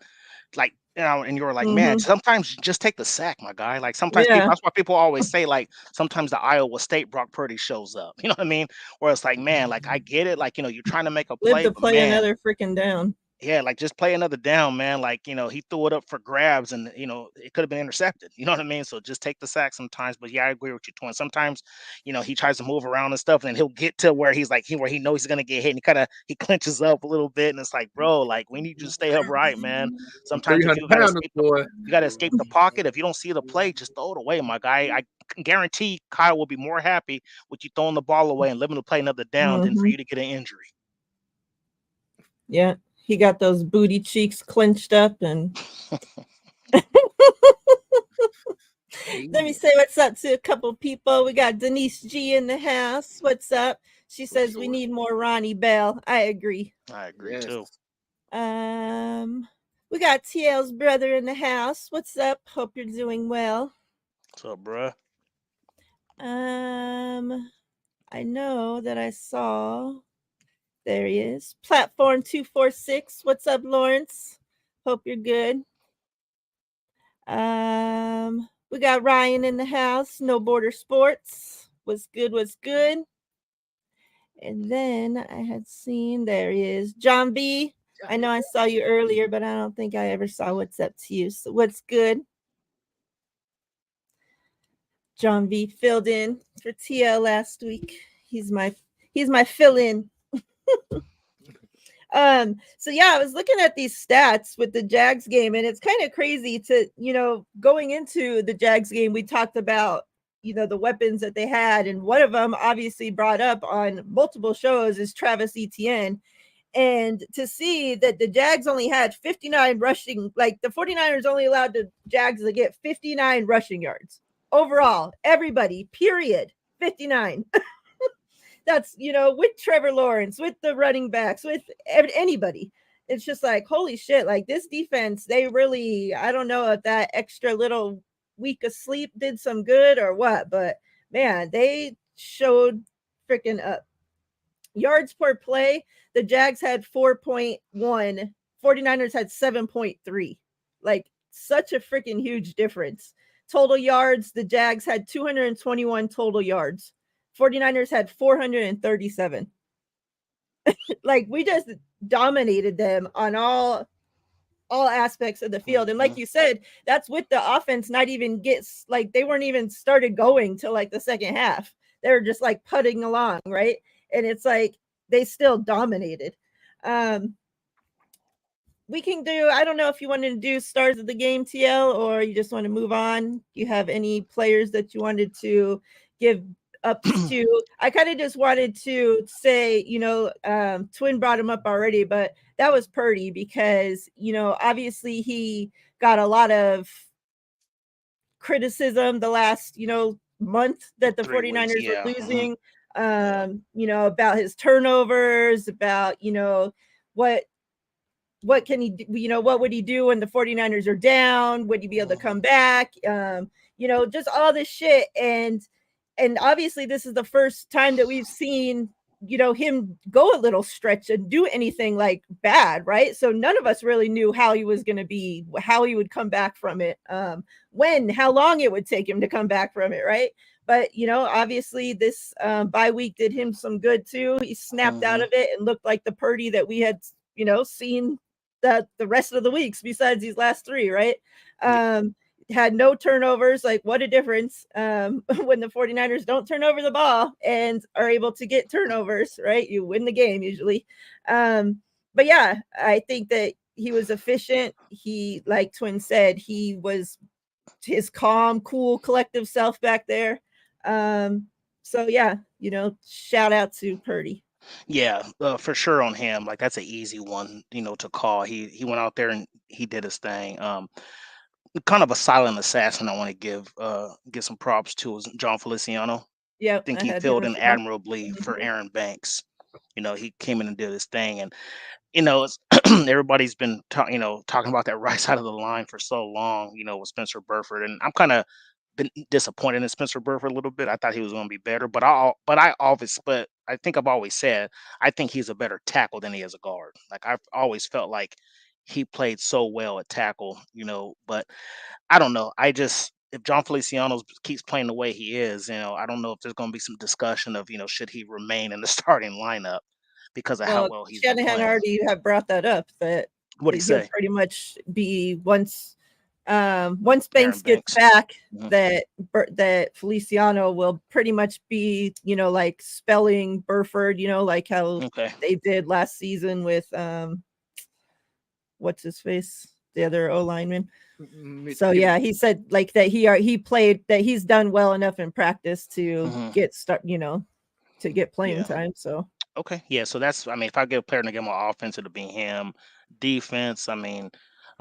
like, and you were like, man, sometimes just take the sack, my guy. Like sometimes people, Yeah. that's why people always say, like, sometimes the Iowa State Brock Purdy shows up. You know what I mean? Where it's like, man, like I get it, like, you're trying to make a Live play, to but play man, another freaking down. yeah, like just play another down, man. Like, he threw it up for grabs and, it could have been intercepted. You know what I mean? So just take the sack sometimes. But yeah, I agree with you, Twin. Sometimes, he tries to move around and stuff, and then he'll get to where he's like, where he knows he's gonna get hit, and he clenches up a little bit, and it's like, bro, like we need you to stay upright, man. Sometimes if 300 you gotta pounders, escape boy. the pocket, if you don't see the play, just throw it away, my guy. I can guarantee Kyle will be more happy with you throwing the ball away and letting him play another down than for you to get an injury. Yeah. He got those booty cheeks clenched up and let me say what's up to a couple people. We got Denise G in the house. What's up? She says we need more Ronnie Bell. I agree. I agree too. We got TL's brother in the house. What's up? Hope you're doing well. What's up, bruh? I know that I saw. There he is. Platform 246. What's up, Lawrence? Hope you're good. We got Ryan in the house. No Border Sports. What's good? What's good? And then I had seen, there he is. John B. I know I saw you earlier, but I don't think I ever saw what's up to you. So what's good? John V filled in for TL last week. He's my fill-in. So yeah, I was looking at these stats with the Jags game, and it's kind of crazy to, going into the Jags game, we talked about, the weapons that they had, and one of them obviously brought up on multiple shows is Travis Etienne. And to see that the Jags only had 59 rushing, like the 49ers only allowed the Jags to get 59 rushing yards overall, everybody, period, 59. That's, with Trevor Lawrence, with the running backs, with anybody. It's just like, holy shit, like this defense, they really, I don't know if that extra little week of sleep did some good or what, but man, they showed freaking up. Yards per play, the Jags had 4.1, 49ers had 7.3. Like such a freaking huge difference. Total yards, the Jags had 221 total yards. 49ers had 437. Like we just dominated them on all aspects of the field. And like you said, that's with the offense not even they weren't even started going till like the second half. They were just like putting along, right? And it's like they still dominated. we can do, I don't know if you wanted to do stars of the game, TL, or you just want to move on. You have any players that you wanted to give ups to? I kind of just wanted to say, Twin brought him up already, but that was Purdy because, obviously he got a lot of criticism the last, month that the 3 weeks, 49ers were yeah. losing, Yeah. about his turnovers, about, what can he do, what would he do when the 49ers are down? Would he be able to come back? Just all this shit. And obviously this is the first time that we've seen, him go a little stretch and do anything like bad, right? So none of us really knew how he was going to be, how he would come back from it, how long it would take him to come back from it, right? But obviously this bye week did him some good too. He snapped out of it and looked like the Purdy that we had, seen the rest of the weeks besides these last 3, right? Had no turnovers. Like, what a difference when the 49ers don't turn over the ball and are able to get turnovers, right? You win the game usually. But yeah, I think that he was efficient. He, like Twin said, he was his calm, cool, collective self back there. So yeah, shout out to Purdy. Yeah, for sure on him. Like that's an easy one, to call. He went out there and he did his thing. Kind of a silent assassin I want to give some props to is John Feliciano. I Yep, think I he had him filled as in well. admirably for Mhm. Aaron Banks. He came in and did his thing, and it's everybody's been talking about that right side of the line for so long. With Spencer Burford, and I'm kind of been disappointed in Spencer Burford a little bit. I thought he was going to be better, but I think I've always said I think he's a better tackle than he is a guard. Like I've always felt like he played so well at tackle, but I don't know. If John Feliciano keeps playing the way he is, I don't know if there's going to be some discussion of, should he remain in the starting lineup because of how Well, well he's been Shanahan playing. already have brought that up that What'd he he'll say? pretty much be once Aaron Banks gets Banks. back, Mhm. that Feliciano will pretty much be, like spelling Burford, like how Okay. they did last season with what's his face, the other O lineman. So yeah, he said like that he played, that he's done well enough in practice to Mhm. to get playing Yeah. time. So Okay. Yeah. So if I give a player to get my offense, it'll be him. Defense, I'm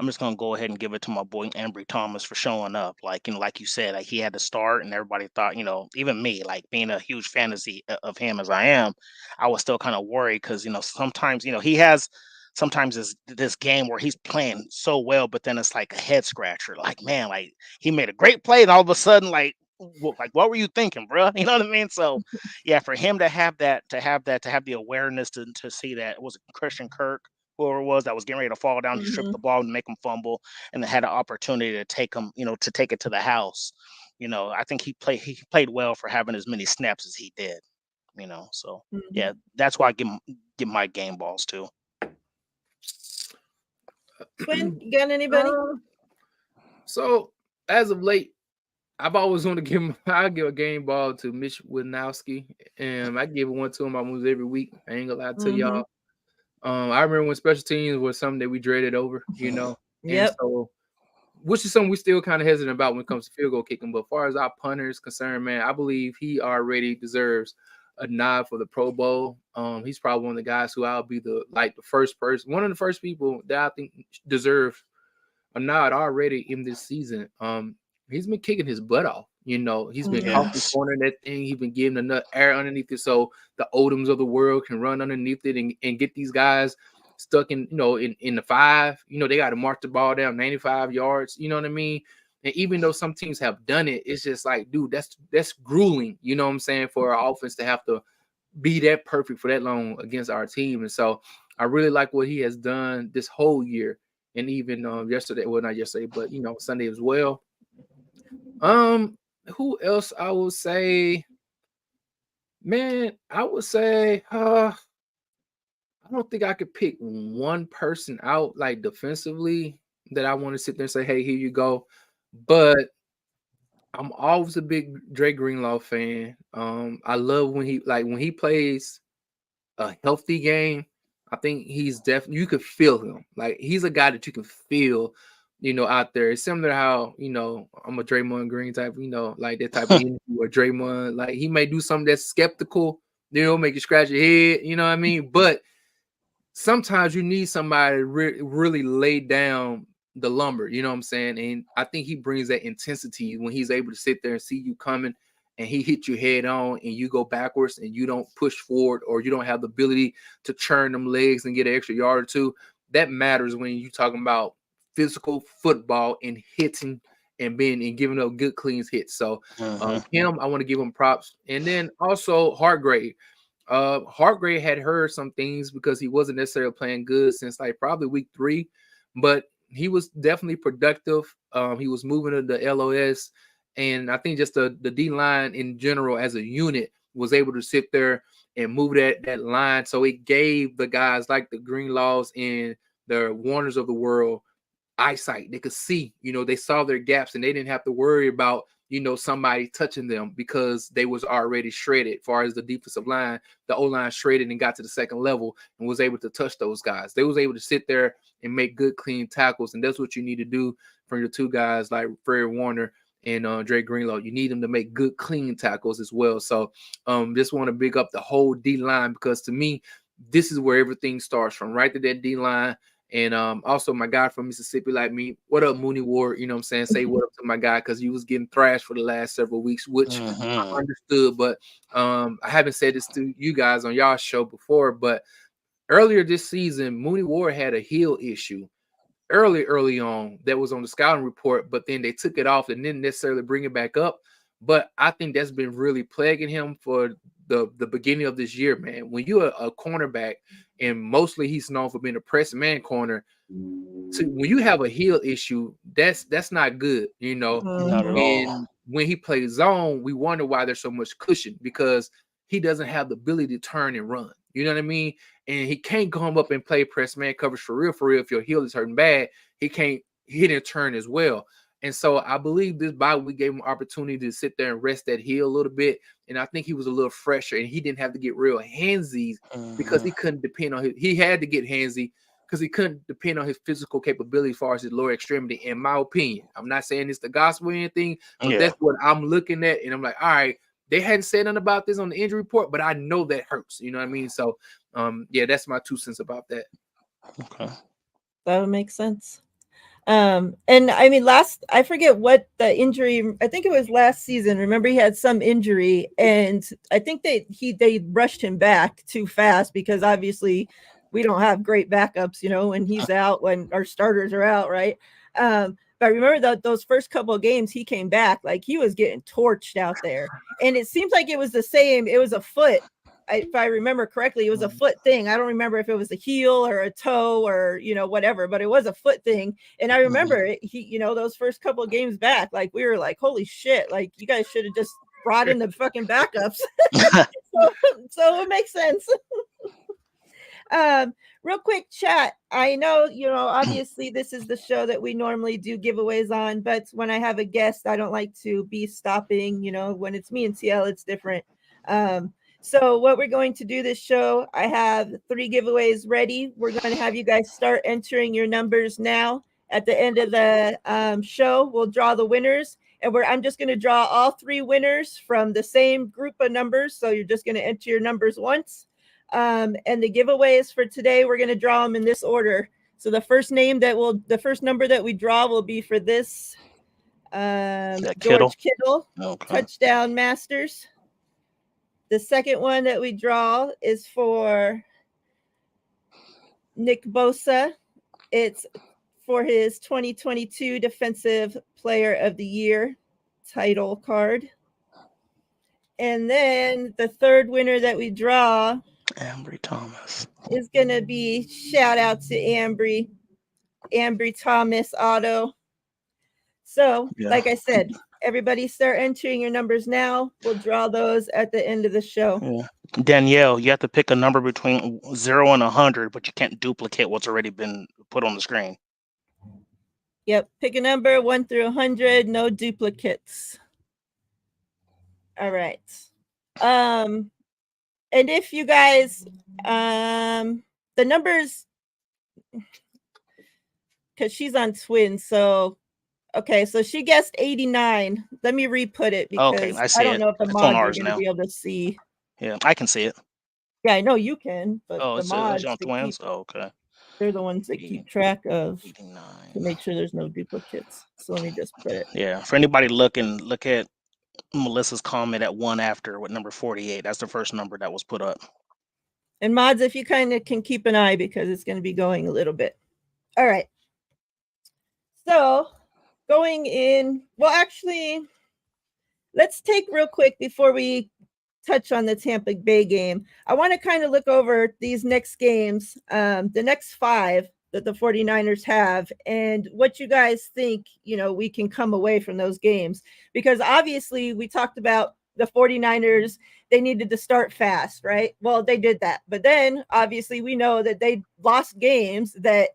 just gonna go ahead and give it to my boy Ambry Thomas for showing up. Like, like you said, like he had to start and everybody thought, even me, like being a huge fantasy of him as I am, I was still kind of worried because, sometimes, he has sometimes this game where he's playing so well, but then it's like a head scratcher. Like, man, like he made a great play, and all of a sudden, like what were you thinking, bro? You know what I mean? So yeah, for him to have the awareness to see that it was Christian Kirk, whoever it was that was getting ready to fall down, he stripped the ball and make him fumble, and then had an opportunity to take him, to take it to the house. I think he played well for having as many snaps as he did. So yeah, that's why I give my game balls to. Twin, you got anybody? So as of late, I've always wanted to give him. I give a game ball to Mitch Wisnowski, and I give one to him almost every week. I ain't gonna lie to y'all. I remember when special teams was something that we dreaded over, and Yep. so which is something we still kind of hesitant about when it comes to field goal kicking. But as far as our punter is concerned, man, I believe he already deserves a nod for the Pro Bowl. He's probably one of the guys who I'll be the first person, one of the first people that I think deserve a nod already in this season. He's been kicking his butt off. He's been coffee Yes. cornering that thing. He's been giving enough air underneath it so the Odoms of the world can run underneath it and get these guys stuck in the 5. They got to march the ball down 95 yards. You know what I mean? And even though some teams have done it, it's just like, dude, that's grueling. You know what I'm saying? For our offense to have to be that perfect for that long against our team. And so I really like what he has done this whole year. And even yesterday, well, not yesterday, but Sunday as well. Who else I would say? Man, I would say I don't think I could pick one person out like defensively that I want to sit there and say, hey, here you go. But I'm always a big Dre Greenlaw fan. I love when he plays a healthy game. I think he's definitely, you could feel him. Like he's a guy that you can feel, out there. It's similar to how, I'm a Draymond Green type, like that type of energy or Draymond. Like he may do something that's skeptical, make you scratch your head, you know what I mean? But sometimes you need somebody to really lay down the lumber, you know what I'm saying? And I think he brings that intensity when he's able to sit there and see you coming and he hit you head on and you go backwards and you don't push forward or you don't have the ability to churn them legs and get an extra yard or two. That matters when you're talking about physical football and hitting and giving up good clean hits. So him, I want to give him props. And then also Hargrave. Hargrave had heard some things because he wasn't necessarily playing good since like probably week 3, but he was definitely productive. He was moving to the LOS, and I think just the D line in general as a unit was able to sit there and move that line. So it gave the guys like the Greenlaws and the Warners of the world eyesight. They could see, they saw their gaps and they didn't have to worry about, somebody touching them because they was already shredded. As far as the defensive line, the O-line shredded and got to the second level and was able to touch those guys. They was able to sit there and make good, clean tackles. And that's what you need to do from your two guys like Fred Warner and Dre Greenlaw. You need them to make good, clean tackles as well. So just want to big up the whole D-line because to me, this is where everything starts from, right to that D-line. And also my guy from Mississippi, like me, what up, Mooney Ward? You know what I'm saying? Say what up to my guy because he was getting thrashed for the last several weeks, which I understood. But I haven't said this to you guys on y'all show before, but earlier this season, Mooney Ward had a heel issue early on that was on the scouting report, but then they took it off and didn't necessarily bring it back up. But I think that's been really plaguing him for the beginning of this year, man. When you're a cornerback, and mostly he's known for being a press man corner, when you have a heel issue, that's not good, Not at all. And when he plays zone, we wonder why there's so much cushion because he doesn't have the ability to turn and run. You know what I mean? And he can't come up and play press man coverage for real. If your heel is hurting bad, he can't hit and turn as well. And so I believe this bye week gave him an opportunity to sit there and rest that heel a little bit. And I think he was a little fresher and he didn't have to get real handsy because he couldn't depend on he had to get handsy because he couldn't depend on his physical capability as far as his lower extremity, in my opinion. I'm not saying it's the gospel or anything, but that's what I'm looking at. And I'm like, all right, they hadn't said nothing about this on the injury report, but I know that hurts. You know what I mean? So, that's my 2 cents about that. Okay. That would make sense. And I mean, I forget what the injury, I think it was last season. Remember he had some injury and I think they rushed him back too fast because obviously we don't have great backups, when he's out, when our starters are out. Right. But I remember that those first couple of games he came back, like he was getting torched out there. And it seems like it was a foot. If I remember correctly, it was a foot thing. I don't remember if it was a heel or a toe or, whatever, but it was a foot thing. And I remember he, those first couple of games back, like we were like, holy shit, like you guys should have just brought in the fucking backups. so it makes sense. Real quick chat. I know, obviously this is the show that we normally do giveaways on, but when I have a guest, I don't like to be stopping, when it's me and TL, it's different. So what we're going to do this show, I have 3 giveaways ready. We're going to have you guys start entering your numbers now. At the end of the show, we'll draw the winners. And I'm just going to draw all 3 winners from the same group of numbers. So you're just going to enter your numbers once. And the giveaways for today, we're going to draw them in this order. So the first number that we draw will be for this George Kittle, Touchdown Masters. The second one that we draw is for Nick Bosa. It's for his 2022 Defensive Player of the Year title card. And then the third winner that we draw, Ambry Thomas, is going to be shout out to Ambry Thomas auto. So, like I said, everybody start entering your numbers now. We'll draw those at the end of the show. Yeah. Danielle, you have to pick a number between 0 and 100, but you can't duplicate what's already been put on the screen. Yep. Pick a number 1 through 100. No duplicates. All right. And if you guys, the numbers, because she's on Twin. So okay, so she guessed 89. Let me re-put it Okay, because I I see don't it. know if the It's on mods are ours going to now. be able to see. Yeah, I can see it. Yeah, I know you can, but Oh, the it's mods, on they keep, Twins. Oh, okay. they're the ones that keep 80, track of to 89. make sure there's no duplicates. So let me just put it. Yeah, for anybody looking, look at Melissa's comment at one after with number 48. That's the first number that was put up. And mods, if you kind of can keep an eye because it's going to be going a little bit. All right. So going in, well, actually, let's take real quick before we touch on the Tampa Bay game. I want to kind of look over these next games, the next 5 that the 49ers have, and what you guys think, we can come away from those games. Because obviously, we talked about the 49ers, they needed to start fast, right? Well, they did that. But then, obviously, we know that they lost games that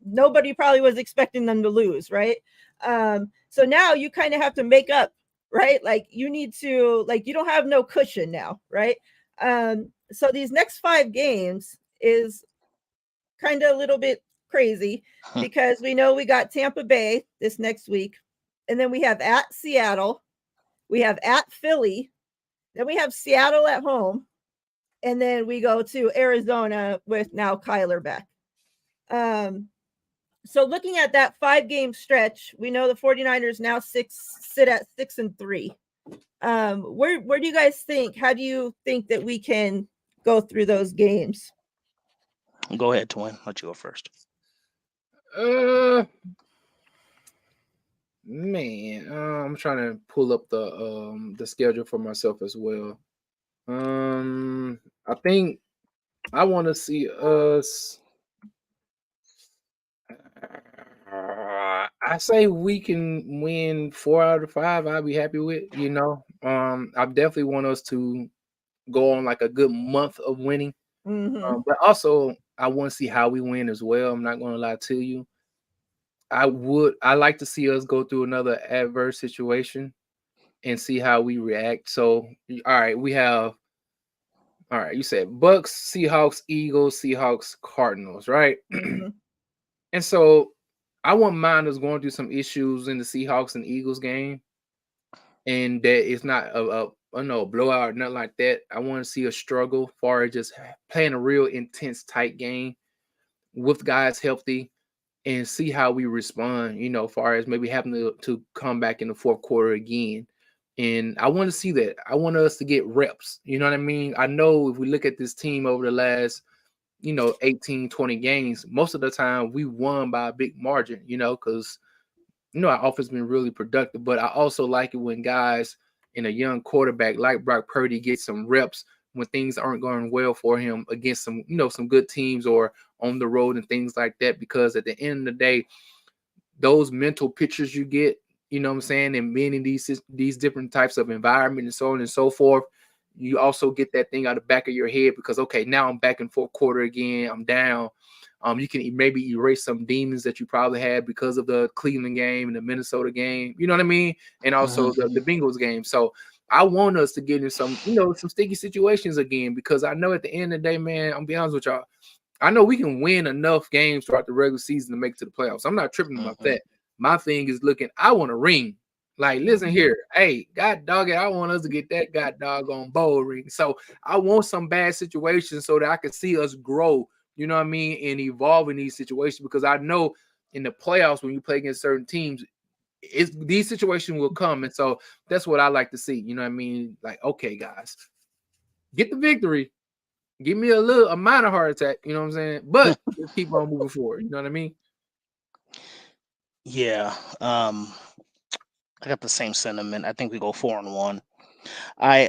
nobody probably was expecting them to lose, right? So now you kind of have to make up, right? Like you need to, like, you don't have no cushion now, right? So these next 5 games is kind of a little bit crazy because we know we got Tampa Bay this next week, and then we have at Seattle, we have at Philly, then we have Seattle at home, and then we go to Arizona with now Kyler back. So looking at that 5-game stretch, we know the 49ers now sit at 6-3. Where do you guys think? How do you think that we can go through those games? Go ahead, Twin. Let you go first. Man, I'm trying to pull up the schedule for myself as well. I think I want to see us. I say we can win 4 out of 5. I'll be happy with. I definitely want us to go on like a good month of winning. But also I want to see how we win as well. I'm not going to lie to you. I like to see us go through another adverse situation and see how we react. So, all right, you said Bucs, Seahawks, Eagles, Seahawks, Cardinals, right? And so I want mine is going through some issues in the Seahawks and Eagles game, and that it's not a blowout or nothing like that. I want to see a struggle far as just playing a real intense, tight game with guys healthy and see how we respond, far as maybe having to come back in the fourth quarter again. And I want to see that. I want us to get reps. You know what I mean? I know if we look at this team over the last, 18, 20 games, most of the time we won by a big margin, because, our offense has been really productive. But I also like it when guys in a young quarterback like Brock Purdy get some reps when things aren't going well for him against some, some good teams or on the road and things like that. Because at the end of the day, those mental pictures you get, what I'm saying, and being in these different types of environment and so on and so forth, you also get that thing out of the back of your head because, okay, now I'm back in fourth quarter again. I'm down. You can maybe erase some demons that you probably had because of the Cleveland game and the Minnesota game. You know what I mean? And also the Bengals game. So I want us to get in some, some sticky situations again because I know at the end of the day, man, I'll be honest with y'all, I know we can win enough games throughout the regular season to make it to the playoffs. I'm not tripping about that. My thing is I want a ring. Like, listen here. Hey, God dog it, I want us to get that god doggone bowl ring. So I want some bad situations so that I can see us grow, you know what I mean, and evolve in these situations because I know in the playoffs when you play against certain teams, these situations will come. And so that's what I like to see. You know what I mean? Like, okay, guys, get the victory. Give me a minor heart attack, you know what I'm saying? But let's keep on moving forward. You know what I mean? Yeah. I got the same sentiment. I think we go 4-1. I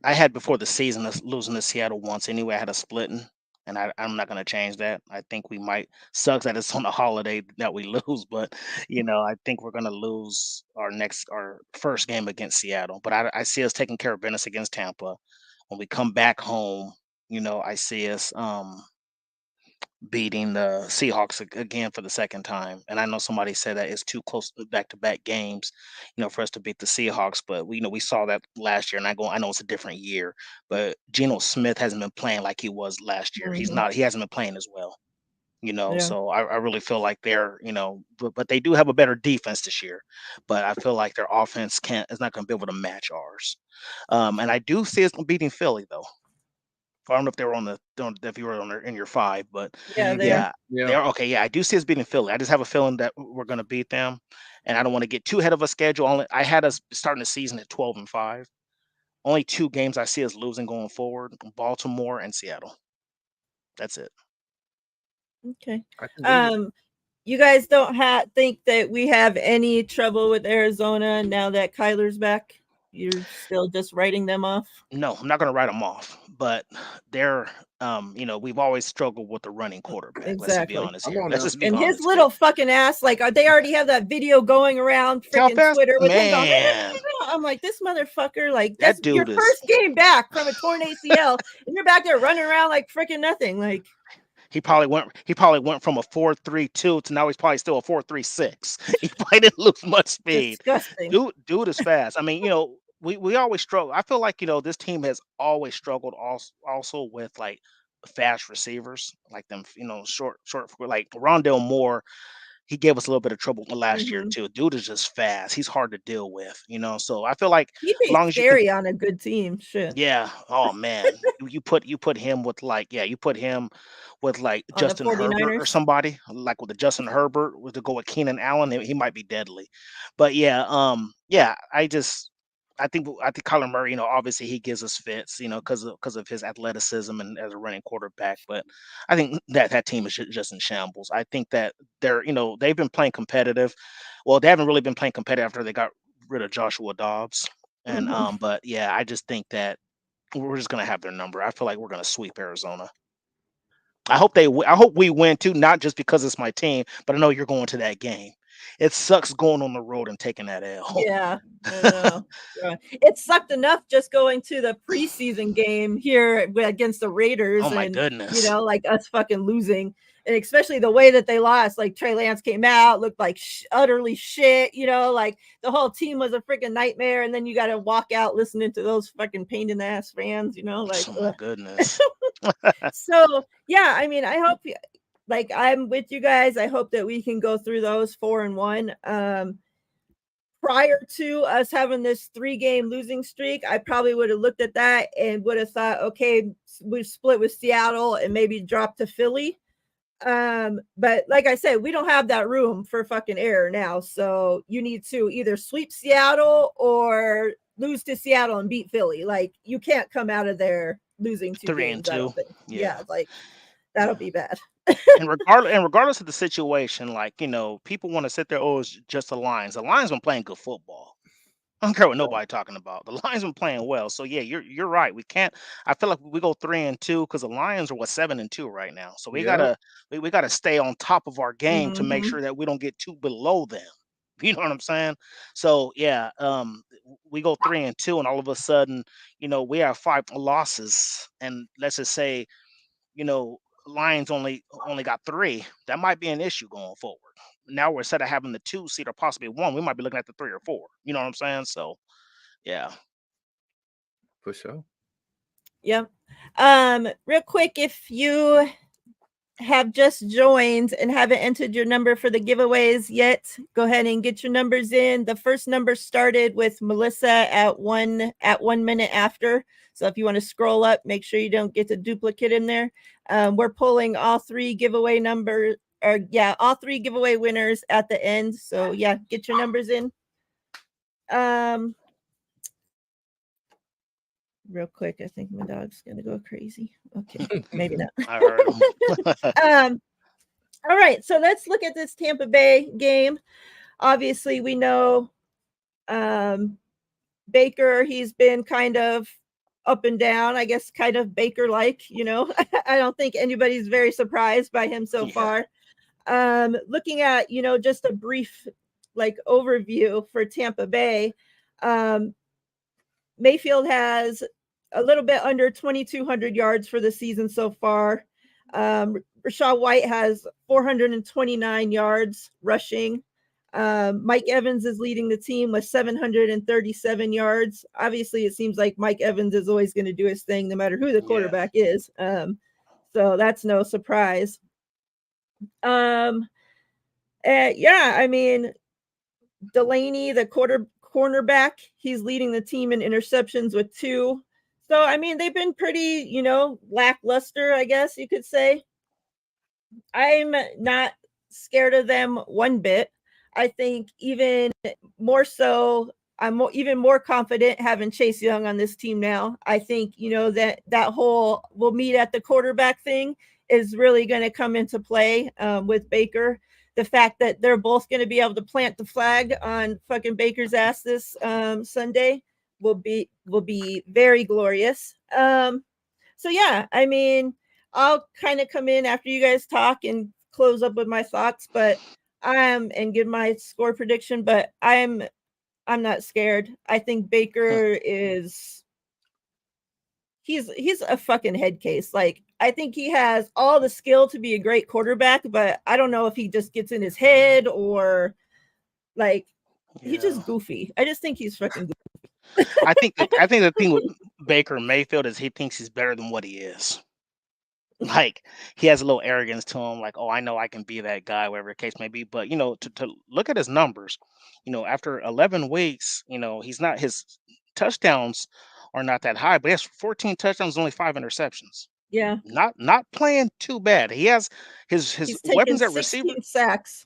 had before the season us losing to Seattle once anyway. I had a splitting, and I'm not going to change that. I think we might. Sucks that it's on a holiday that we lose, but I think we're going to lose our first game against Seattle. But I see us taking care of business against Tampa. When we come back home, I see us beating the Seahawks again for the second time. And I know somebody said that it's too close back-to-back games, for us to beat the Seahawks. But we saw that last year, and I know it's a different year, but Geno Smith hasn't been playing like he was last year. Mhm. He hasn't been playing as well. Yeah. So I really feel like they're, but they do have a better defense this year. But I feel like their offense is not going to be able to match ours. And I do see us beating Philly though. I don't know if they were if you were in your five, but Yeah, there. yeah, Yeah. they are okay. Yeah, I do see us beating Philly. I just have a feeling that we're going to beat them, and I don't want to get too ahead of a schedule. I had us starting the season at 12-5. Only two games I see us losing going forward: Baltimore and Seattle. That's it. Okay. I can dig it. You guys don't think that we have any trouble with Arizona now that Kyler's back? You're still just writing them off? No, I'm not going to write them off, but they're, we've always struggled with the running quarterback. Let's just be Exactly. honest Come here. on Let's now. just be And his honest here. little fucking ass, like, they already have that video going around See how freaking fast, Twitter with him going, man. I'm like, this motherfucker, like, that's That your dude is. first game back from a torn ACL, and you're back there running around like freaking nothing. Like, He probably went from a 4.32 to now he's probably still a 4.36. He probably didn't lose much speed. disgusting. Dude is fast. I mean, we always struggle. I feel like, this team has always struggled also with like fast receivers, like them, short like Rondell Moore. He gave us a little bit of trouble last year Mhm. too. Dude is just fast. He's hard to deal with, So I feel like He'd as be long as you can. scary on a good team. Shit. Yeah. Oh man. You put him with you put him with like On the Justin Herbert or 49ers. somebody like with the Justin Herbert with to go with Keenan Allen, he might be deadly. But yeah, I think Kyler Murray, obviously he gives us fits, because of his athleticism and as a running quarterback. But I think that team is just in shambles. I think that they've been playing competitive. Well, they haven't really been playing competitive after they got rid of Joshua Dobbs. And Mhm. but yeah, I just think that we're just gonna have their number. I feel like we're gonna sweep Arizona. I hope we win too, not just because it's my team, but I know you're going to that game. It sucks going on the road and taking that L. Yeah, I know. Yeah. It sucked enough just going to the preseason game here against the Raiders Oh my and, goodness. like us fucking losing. And especially the way that they lost, like Trey Lance came out, looked like utterly shit, like the whole team was a freaking nightmare. And then you got to walk out listening to those fucking pain in the ass fans, like, Oh my goodness. so yeah, I mean, I hope, like, I'm with you guys. I hope that we can go through those 4-1. Prior to us having this 3-game losing streak, I probably would have looked at that and would have thought, okay, we split with Seattle and maybe drop to Philly. But like I said, we don't have that room for fucking error now. So you need to either sweep Seattle or lose to Seattle and beat Philly. Like, you can't come out of there losing 2 games, I 3-2. don't think. Yeah. Yeah, like that'll Yeah. be bad. And regardless of the situation, like, people want to sit there, oh, it's just the Lions. The Lions been playing good football. I don't care what nobody talking about. The Lions been playing well. So yeah, you're right. We can't. I feel like we go 3-2 because the Lions are 7-2 right now. So we Yeah. gotta stay on top of our game to make Mhm. sure that we don't get too below them. You know what I'm saying? So yeah, we go 3-2, and all of a sudden, we have 5 losses, and let's just say, you know, Lions only got 3. That might be an issue going forward. Now we're instead of having the 2 seed or possibly 1, we might be looking at the 3 or 4. You know what I'm saying? So yeah. For sure. Yep. Real quick, if you have just joined and haven't entered your number for the giveaways yet, go ahead and get your numbers in. The first number started with Melissa at 1 minute after. So if you want to scroll up, make sure you don't get the duplicate in there. We're pulling all 3 giveaway numbers, all 3 giveaway winners at the end. So yeah, get your numbers in. Real quick, I think my dog's gonna go crazy. Okay, maybe not. I heard him. All right, so let's look at this Tampa Bay game. Obviously, we know Baker, he's been kind of up and down, I guess, kind of Baker-like, I don't think anybody's very surprised by him so Yeah. far. Looking at, just a brief overview for Tampa Bay, Mayfield has a little bit under 2,200 yards for the season so far. Rachaad White has 429 yards rushing. Mike Evans is leading the team with 737 yards. Obviously, it seems like Mike Evans is always going to do his thing no matter who the quarterback is. So that's no surprise. Yeah, I mean, Delaney, the cornerback, he's leading the team in interceptions with 2. So, I mean, they've been pretty, lackluster, I guess you could say. I'm not scared of them one bit. I think even more so, even more confident having Chase Young on this team now. I think, that whole we'll meet at the quarterback thing is really going to come into play with Baker. The fact that they're both going to be able to plant the flag on fucking Baker's ass this Sunday will be very glorious. So yeah, I mean, I'll kind of come in after you guys talk and close up with my thoughts, but and give my score prediction, but I'm not scared. I think Baker is he's a fucking head case. Like, I think he has all the skill to be a great quarterback, but I don't know if he just gets in his head or like he's just goofy. I just think he's fucking goofy. I think the thing with Baker Mayfield is he thinks he's better than what he is. Like, he has a little arrogance to him, like, oh, I know I can be that guy, whatever the case may be. But to look at his numbers, after 11 weeks, he's not his touchdowns are not that high, but he has 14 touchdowns, only 5 interceptions. Yeah. Not playing too bad. He has his He's weapons taken at receiver. 16 sacks.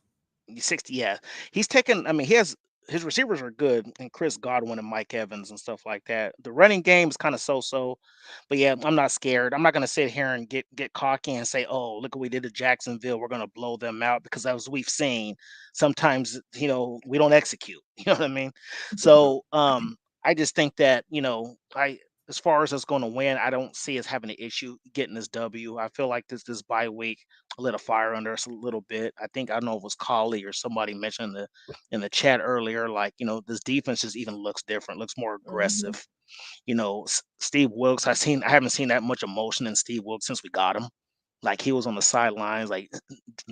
60, yeah. He's taken, I mean, he has his receivers are good, and Chris Godwin and Mike Evans and stuff like that. The running game is kind of so-so, but yeah, I'm not scared. I'm not gonna sit here and get cocky and say, "Oh, look what we did to Jacksonville. We're gonna blow them out," because as we've seen, sometimes we don't execute. You know what I mean? So I just think that I as far as us going to win, I don't see us having an issue getting this W. I feel like this bye week lit a fire under us a little bit. I don't know if it was Collie or somebody mentioned in the chat earlier, like, this defense just even looks different, looks more aggressive. Steve Wilkes, I haven't seen that much emotion in Steve Wilkes since we got him. Like, he was on the sidelines, like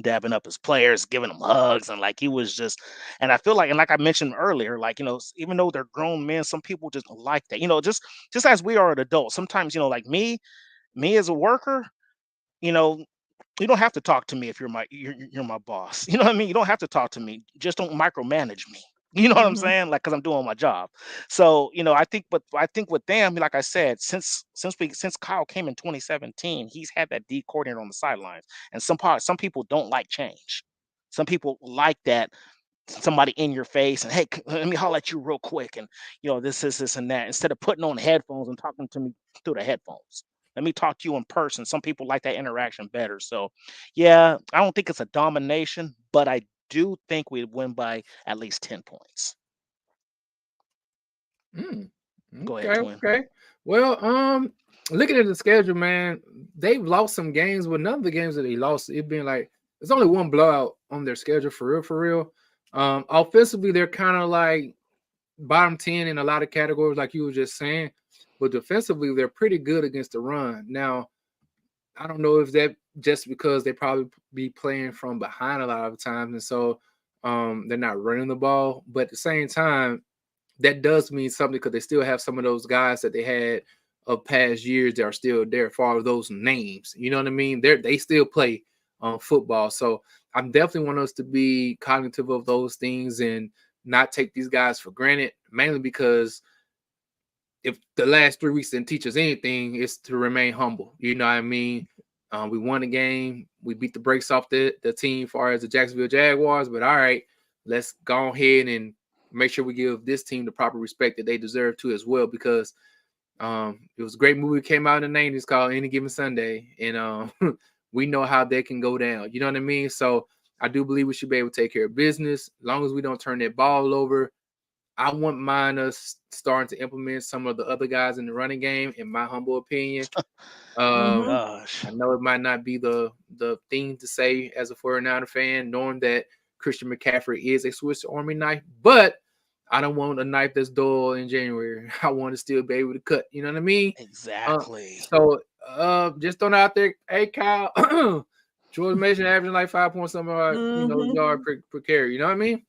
dabbing up his players, giving them hugs, and like he was just. And I feel like, and like I mentioned earlier, like even though they're grown men, some people just don't like that. Just as we are an adult, sometimes like me as a worker, you don't have to talk to me if you're my boss. You know what I mean? You don't have to talk to me. Just don't micromanage me. You know what I'm saying? Like, because I'm doing my job. So I think with them, like I said, since Kyle came in 2017, he's had that D coordinator on the sidelines, and some people don't like change. Some people like that somebody in your face and, hey, let me holler at you real quick, and this and that, instead of putting on headphones and talking to me through the headphones. Let me talk to you in person. Some people like that interaction better. So yeah, I don't think it's a domination, but I do think we'd win by at least 10 points. Go ahead, Twin. Okay. Well, looking at the schedule, man, they've lost some games, but none of the games that they lost, it being like there's only one blowout on their schedule for real. Offensively, they're kind of like bottom 10 in a lot of categories, like you were just saying. But defensively, they're pretty good against the run. Now, I don't know if that just because they probably be playing from behind a lot of times, and so they're not running the ball. But at the same time, that does mean something because they still have some of those guys that they had of past years that are still there as far as those names. You know what I mean? They still play football. So I definitely want us to be cognitive of those things and not take these guys for granted, mainly because if the last 3 weeks didn't teach us anything, it's to remain humble. You know what I mean? We won the game. We beat the brakes off the team as far as the Jacksonville Jaguars. But all right, let's go ahead and make sure we give this team the proper respect that they deserve to as well, because it was a great movie that came out in the 90s called Any Given Sunday. And we know how they can go down. You know what I mean? So I do believe we should be able to take care of business as long as we don't turn that ball over. I wouldn't mind us starting to implement some of the other guys in the running game, in my humble opinion. Gosh. I know it might not be the thing to say as a 49er fan, knowing that Christian McCaffrey is a Swiss Army knife, but I don't want a knife that's dull in January. I want to still be able to cut. You know what I mean? Exactly. So Just throwing out there, hey Kyle, George Mason averaging like 5 points something, yard per carry. You know what I mean?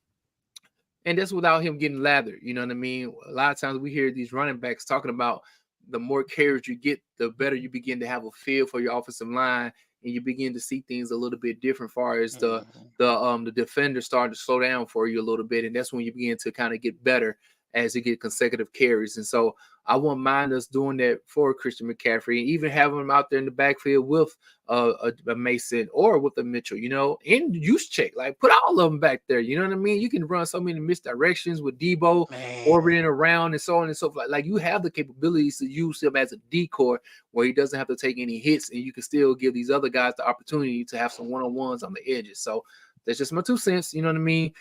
And that's without him getting lathered. You know what I mean? A lot of times we hear these running backs talking about the more carries you get, the better you begin to have a feel for your offensive line, and you begin to see things a little bit different as far as the defender starting to slow down for you a little bit, and that's when you begin to kind of get better as you get consecutive carries. And so I wouldn't mind us doing that for Christian McCaffrey, and even having him out there in the backfield with a Mason or with a Mitchell, and use check. Like, put all of them back there. You know what I mean? You can run so many misdirections with Debo orbiting around and so on and so forth. Like, you have the capabilities to use him as a decoy where he doesn't have to take any hits, and you can still give these other guys the opportunity to have some one-on-ones on the edges. So that's just my 2 cents. You know what I mean?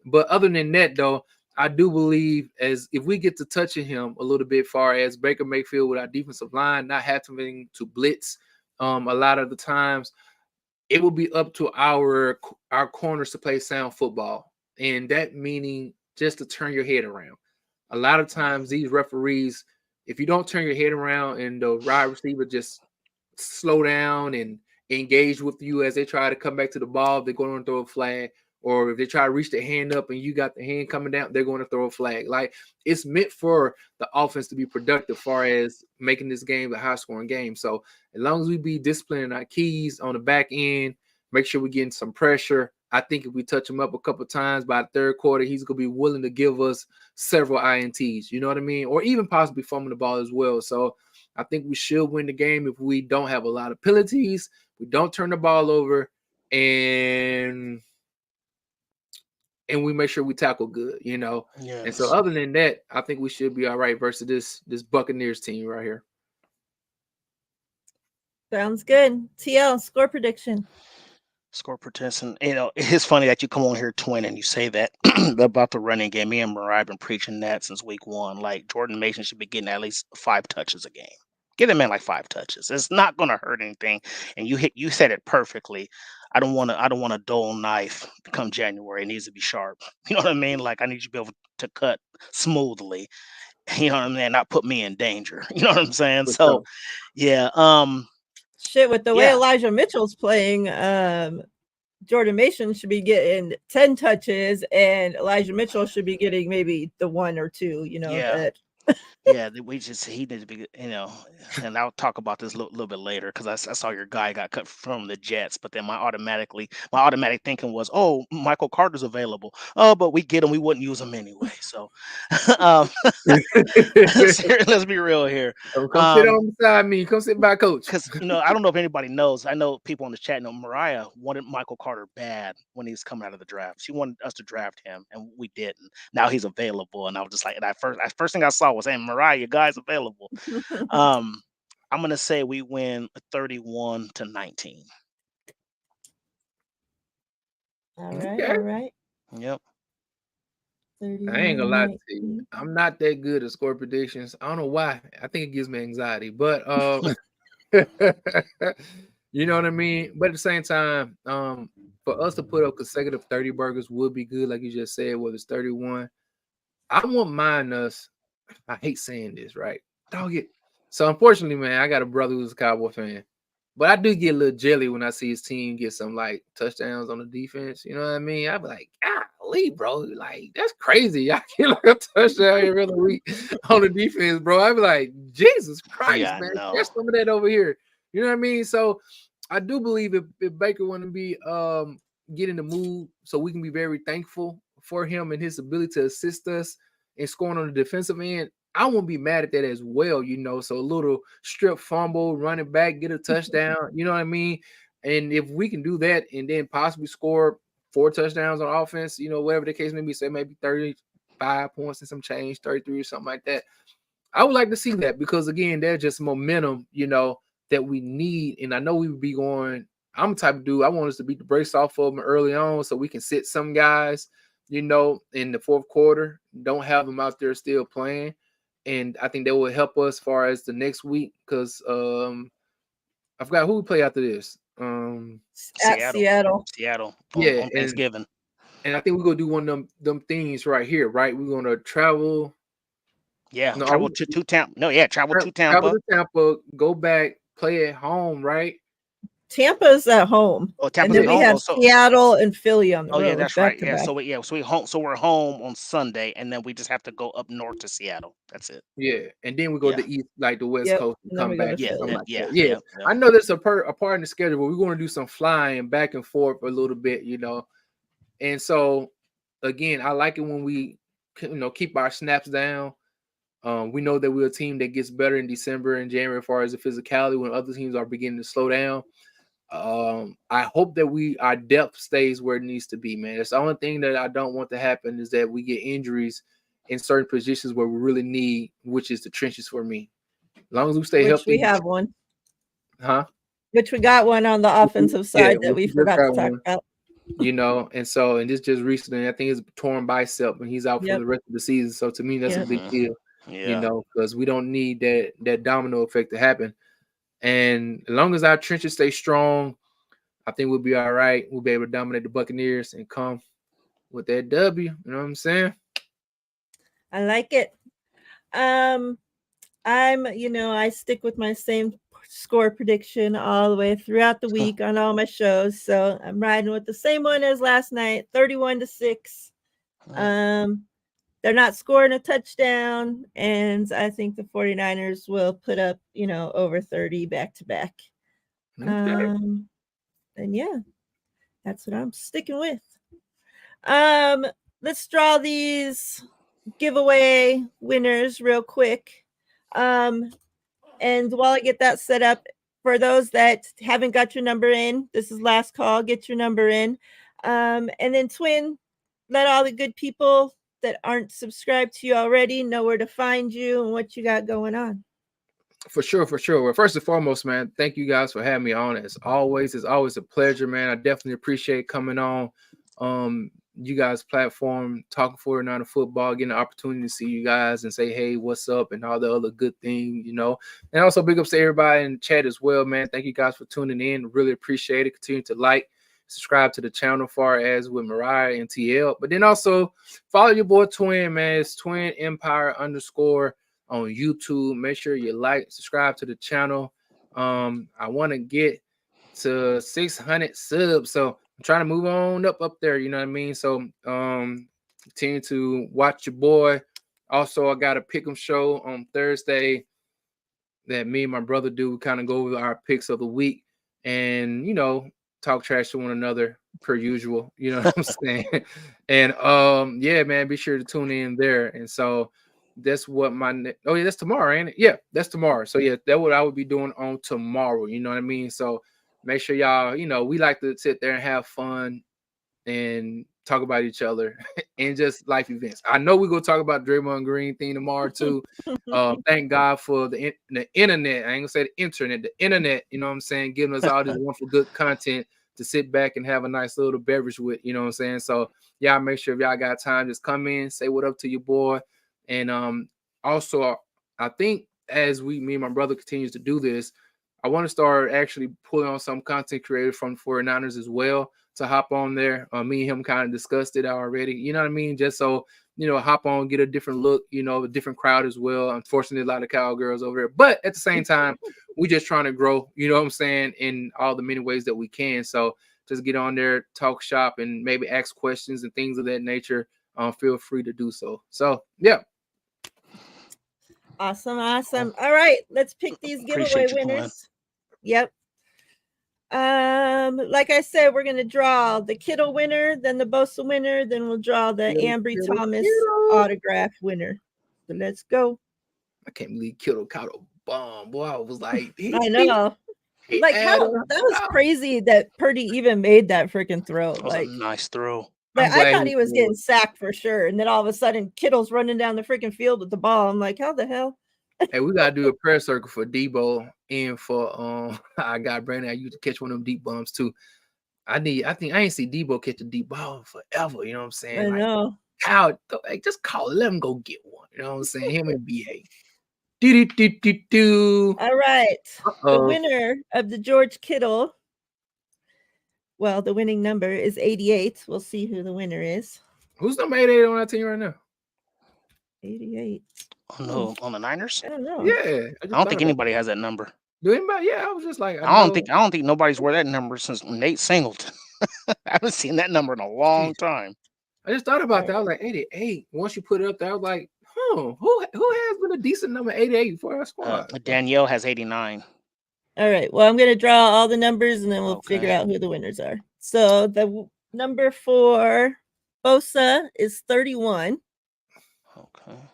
But other than that, though, I do believe as if we get to touching him a little bit, far as Baker Mayfield with our defensive line not having to blitz a lot of the times, it will be up to our corners to play sound football, and that meaning just to turn your head around. A lot of times these referees, if you don't turn your head around and the wide receiver just slow down and engage with you as they try to come back to the ball, they're going to throw a flag. Or if they try to reach their hand up and you got the hand coming down, they're going to throw a flag. Like, it's meant for the offense to be productive as far as making this game a high-scoring game. So as long as we be disciplining our keys on the back end, make sure we're getting some pressure. I think if we touch him up a couple of times by the third quarter, he's going to be willing to give us several INTs. You know what I mean? Or even possibly fumbling the ball as well. So I think we should win the game if we don't have a lot of penalties, we don't turn the ball over, and we make sure we tackle good, Yes. And so other than that, I think we should be all right versus this Buccaneers team right here. Sounds good. TL, score prediction. Score prediction. It's funny that you come on here, Twin, and you say that about the running game. Me and Mariah have been preaching that since week 1. Like, Jordan Mason should be getting at least 5 touches a game. Give that man like 5 touches. It's not going to hurt anything. And you said it perfectly. I don't want a dull knife come January. It needs to be sharp. You know what I mean? Like, I need you to be able to cut smoothly. You know what I mean? Not put me in danger. You know what I'm saying? For So, sure. yeah. Shit, with the way Elijah Mitchell's playing, Jordan Mason should be getting 10 touches, and Elijah Mitchell should be getting maybe the 1 or 2. Yeah, he needs to be, and I'll talk about this a little bit later because I saw your guy got cut from the Jets, but then my automatic thinking was, oh, Michael Carter's available. Oh, but we get him, we wouldn't use him anyway. So, let's be real here. Come sit on beside me. Come sit by Coach. Because I don't know if anybody knows. I know people on the chat know Mariah wanted Michael Carter bad when he was coming out of the draft. She wanted us to draft him, and we didn't. Now he's available, and I was just like, first thing I saw was, "Hey, Mariah, your guy's available." I'm gonna say we win 31-19. All right. Yep. I ain't gonna lie to you. I'm not that good at score predictions. I don't know why. I think it gives me anxiety, but you know what I mean? But at the same time, for us to put up consecutive 30 burgers would be good, like you just said, whether it's 31. I won't mind us. I hate saying this, right? Dog it. So unfortunately, man, I got a brother who's a Cowboy fan. But I do get a little jelly when I see his team get some like touchdowns on the defense. You know what I mean? I be like, golly, bro, like that's crazy. Y'all get like a touchdown every other week on the defense, bro. I be like, Jesus Christ, man, there's some of that over here. You know what I mean? So I do believe if Baker want to be get in the mood, so we can be very thankful for him and his ability to assist us in scoring on the defensive end. I won't be mad at that as well, So a little strip fumble, running back, get a touchdown, you know what I mean? And if we can do that and then possibly score 4 touchdowns on offense, whatever the case may be, say maybe 35 points and some change, 33 or something like that. I would like to see that because, again, there's just momentum, that we need. And I know we would be going, I'm the type of dude, I want us to beat the brakes off of them early on so we can sit some guys, in the fourth quarter, don't have them out there still playing. And I think that will help us as far as the next week because I forgot who we play after this. At Seattle. Yeah, on Thanksgiving. And I think we're gonna do one of them things right here, right? We're gonna travel. Yeah, No, travel to Tampa. No, yeah, travel to travel Tampa. to Tampa, go back, play at home, right? Tampa's at home, Oh, and Tampa's then at we home. have Oh, so Seattle and Philly on the oh yeah, road, that's back right. to Yeah, back. so we home. So we're home on Sunday, and then we just have to go up north to Seattle. That's it. Yeah, and then we go Yeah, to east, like the West Yep, Coast, and and then come we go back to or yeah, something Philly. like yeah, that. Yeah, yeah. I know there's a part in the schedule where we're going to do some flying back and forth a little bit, and so again, I like it when we, keep our snaps down. We know that we're a team that gets better in December and January as far as the physicality when other teams are beginning to slow down. I hope that our depth stays where it needs to be, man. That's the only thing that I don't want to happen is that we get injuries in certain positions where we really need, which is the trenches for me. As long as we stay Which we healthy, have one. huh? Which we got one on the offensive Yeah, side that we we just forgot to got talk one, about. and this just recently, I think it's a torn bicep, and he's out for Yep. the rest of the season. So to me, that's a Yep. big deal, Yeah. because we don't need that domino effect to happen. And as long as our trenches stay strong, I think we'll be all right. We'll be able to dominate the Buccaneers and come with that W. You know what I'm saying? I like it. I stick with my same score prediction all the way throughout the week on all my shows. So I'm riding with the same one as last night, 31-6. They're not scoring a touchdown, and I think the 49ers will put up, over 30 back to back. And yeah, that's what I'm sticking with. Let's draw these giveaway winners real quick. And while I get that set up, for those that haven't got your number in, this is last call. Get your number in. And then Twin, let all the good people that aren't subscribed to you already know where to find you and what you got going on. For sure. Well, first and foremost, man, thank you guys for having me on. As always, it's always a pleasure, man. I definitely appreciate coming on you guys' platform, talking 49er football, getting the opportunity to see you guys and say, hey, what's up, and all the other good things, And also big ups to everybody in the chat as well, man. Thank you guys for tuning in. Really appreciate it. Continue to like, subscribe to the channel far as with Mariah and TL. But then also follow your boy Twin, man. It's Twin Empire _ on YouTube. Make sure you like, subscribe to the channel. I want to get to 600 subs, so I'm trying to move on up there, you know what I mean? So continue to watch your boy. Also, I got a pick'em show on Thursday that me and my brother do. We kind of go over our picks of the week and talk trash to one another per usual, you know what I'm saying? And yeah, man, be sure to tune in there. And so that's what that's tomorrow, ain't it? Yeah, that's tomorrow. So yeah, that's what I would be doing on tomorrow, you know what I mean? So make sure y'all, we like to sit there and have fun and talk about each other and just life events. I know we're gonna talk about Draymond Green thing tomorrow too. Thank God for the internet. I ain't gonna say the internet, the internet, you know what I'm saying, giving us all this wonderful good content to sit back and have a nice little beverage with, you know what I'm saying? So y'all make sure if y'all got time, just come in, say what up to your boy. And also I think as me and my brother continues to do this, I want to start actually pulling on some content creators from 49ers as well to hop on there. Me and him kind of discussed it already. You know what I mean? Just so, hop on, get a different look, a different crowd as well. Unfortunately, a lot of cowgirls over there. But at the same time, we just trying to grow, you know what I'm saying, in all the many ways that we can. So just get on there, talk shop, and maybe ask questions and things of that nature. Feel free to do so. So, yeah. Awesome. All right, let's pick these giveaway winners. Yep. Like I said, we're gonna draw the Kittle winner, then the Bosa winner, then we'll draw the Ambry Thomas autograph winner. So let's go. I can't believe Kittle caught a bomb. Boy, I was like, I know. Like how that was crazy that Purdy even made that freaking throw. That was a nice throw. Like, I thought he was getting sacked for sure. And then all of a sudden, Kittle's running down the freaking field with the ball. I'm like, how the hell? Hey, we gotta do a prayer circle for Debo and for I got Brandon. I used to catch one of them deep bombs too. I ain't see Debo catch a deep ball forever. You know what I'm saying? I know. How just call, let him go get one. You know what I'm saying? Him and BA. All right. The winner of the George Kittle. Well, the winning number is 88. We'll see who the winner is. Who's number 88 on that team right now? 88. On the Niners. I don't know. Yeah, I don't think anybody has that number. Do anybody? Yeah, I was just like, I don't think nobody's wore that number since Nate Singleton. I haven't seen that number in a long time. I just thought about that. I was like 88. Once you put it up there, I was like, who has been a decent number 88 for our squad? Danielle has 89. All right. Well, I'm going to draw all the numbers and then we'll figure out who the winners are. So the number for Bosa is 31. Okay. 31.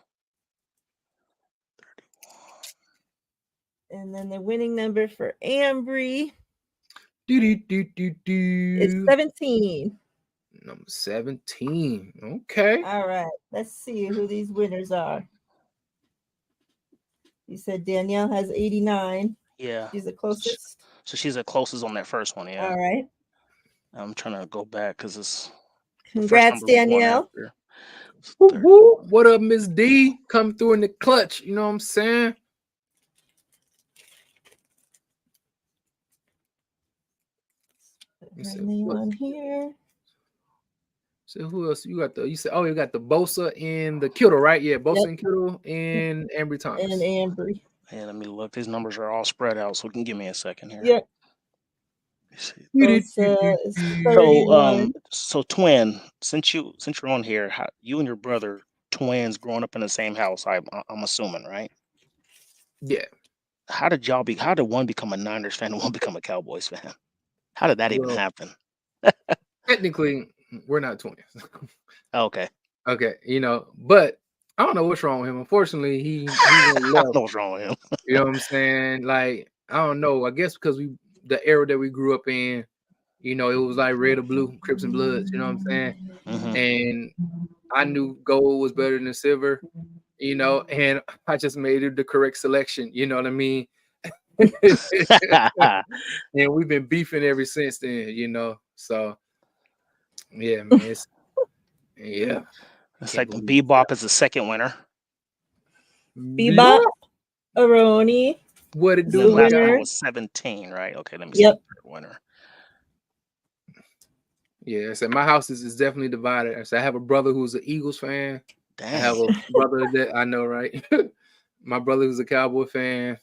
And then the winning number for Ambry is 17. Number 17. Okay. All right. Let's see who these winners are. You said Danielle has 89. Yeah. She's the closest. So she's the closest on that first one. Yeah. All right. I'm trying to go back because it's. Congrats, Danielle. What up, Miss D? Come through in the clutch. You know what I'm saying? Put her name on here. So who else you got? You said, you got the Bosa and the Kittle, right? Yeah, Bosa and Kittle and Ambry Thomas. And Ambry. Yeah, let me look. These numbers are all spread out, so give me a second here. Yeah. So twin, since you're on here, you and your brother twins growing up in the same house, I'm assuming, right? Yeah. How did one become a Niners fan and one become a Cowboys fan? How did that even happen? Technically, we're not twins. Okay. Okay, but I don't know what's wrong with him. Unfortunately, he I don't know what's wrong with him. You know what I'm saying? Like, I don't know. I guess because the era that we grew up in, it was like red or blue, Crips and Bloods, you know what I'm saying? Mm-hmm. And I knew gold was better than silver, and I just made it the correct selection, you know what I mean? And we've been beefing ever since then, so yeah, man. It's like Bebop is the second winner. Bebop, Aroni. What it do? The last one was 17, right? Okay, let me see the winner. Yeah, I said my house is definitely divided. I said I have a brother who's an Eagles fan. Dang. I have a brother that I know, right? My brother who's a Cowboy fan.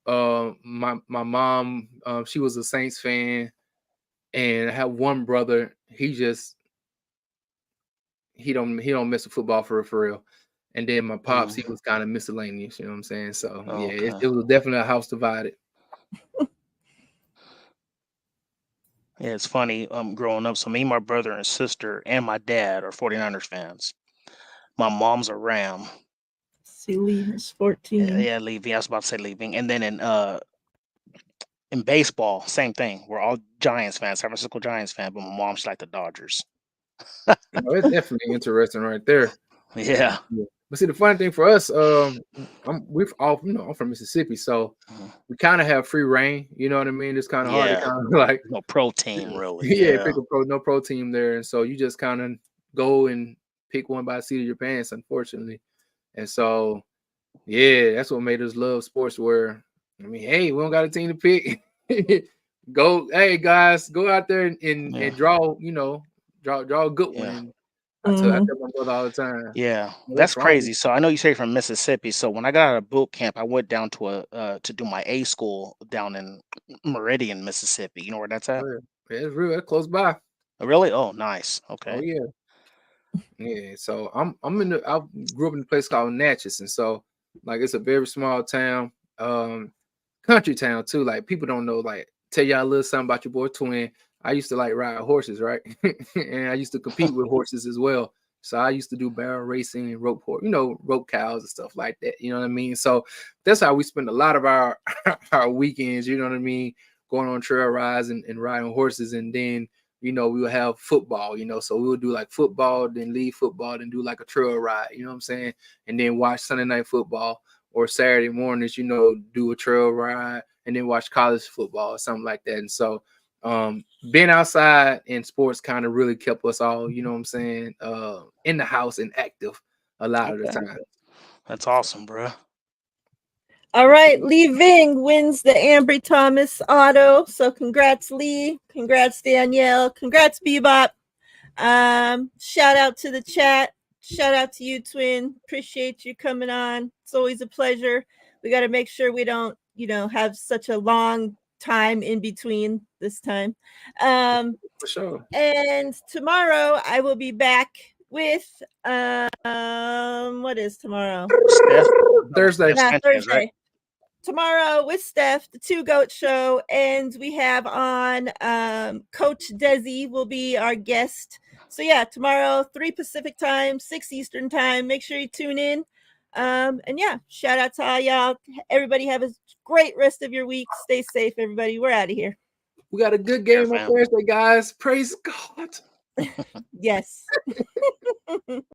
My mom, she was a Saints fan, and I have one brother. He don't mess with football for real. And then my pops, he was kind of miscellaneous, you know what I'm saying? So yeah, it was definitely a house divided. Yeah, it's funny. Growing up, so me, my brother and sister, and my dad are 49ers fans. My mom's a Ram. See, Lee is 14. Yeah, leaving. I was about to say leaving. And then in baseball, same thing. We're all Giants fans, San Francisco Giants fan, but my mom's like the Dodgers. It's definitely interesting right there. Yeah. But see, the funny thing for us, I'm from Mississippi, so we kind of have free reign. You know what I mean? It's kind of hard to kind of like no pro team really. Yeah, pick no pro team there, and so you just kind of go and pick one by the seat of your pants, unfortunately. And so, yeah, that's what made us love sports. Where hey, we don't got a team to pick. Hey guys, go out there and draw. Draw a good one. I tell my brother all the time. Yeah, that's crazy. So I know you say you're from Mississippi. So when I got out of boot camp, I went down to to do my A school down in Meridian, Mississippi. You know where that's at? Yeah, it's real. It's close by. Oh, really? Oh, nice. Okay. Oh yeah. Yeah. So I grew up in a place called Natchez, and so like it's a very small town, country town too. Like people don't know. Like tell y'all a little something about your boy Twin. I used to like ride horses, right? And I used to compete with horses as well. So I used to do barrel racing and rope cows and stuff like that. You know what I mean? So that's how we spend a lot of our weekends, you know what I mean? Going on trail rides and riding horses. And then, we will have football, so we would do like football, then leave football, then do like a trail ride, you know what I'm saying? And then watch Sunday night football or Saturday mornings, do a trail ride and then watch college football or something like that. And so, being outside in sports kind of really kept us all, you know what I'm saying, in the house and active a lot of the time. That's awesome, bro. All right, Lee Ving wins the Ambry Thomas auto. So congrats, Lee. Congrats, Danielle. Congrats, Bebop. Shout out to the chat. shout out to you, Twin. Appreciate you coming on. It's always a pleasure. We got to make sure we don't, have such a long time in between this time. For sure. And tomorrow I will be back with what is tomorrow? Steph, Thursday. Yeah, Sanchez, Thursday. right? Tomorrow with Steph, the Two Goat Show, and we have on Coach Desi will be our guest. So yeah, tomorrow 3 Pacific time, 6 Eastern time. Make sure you tune in. And yeah, shout out to all y'all. Everybody have a great rest of your week. Stay safe, everybody. We're out of here. We got a good game on fam. Thursday, guys. Praise God. Yes.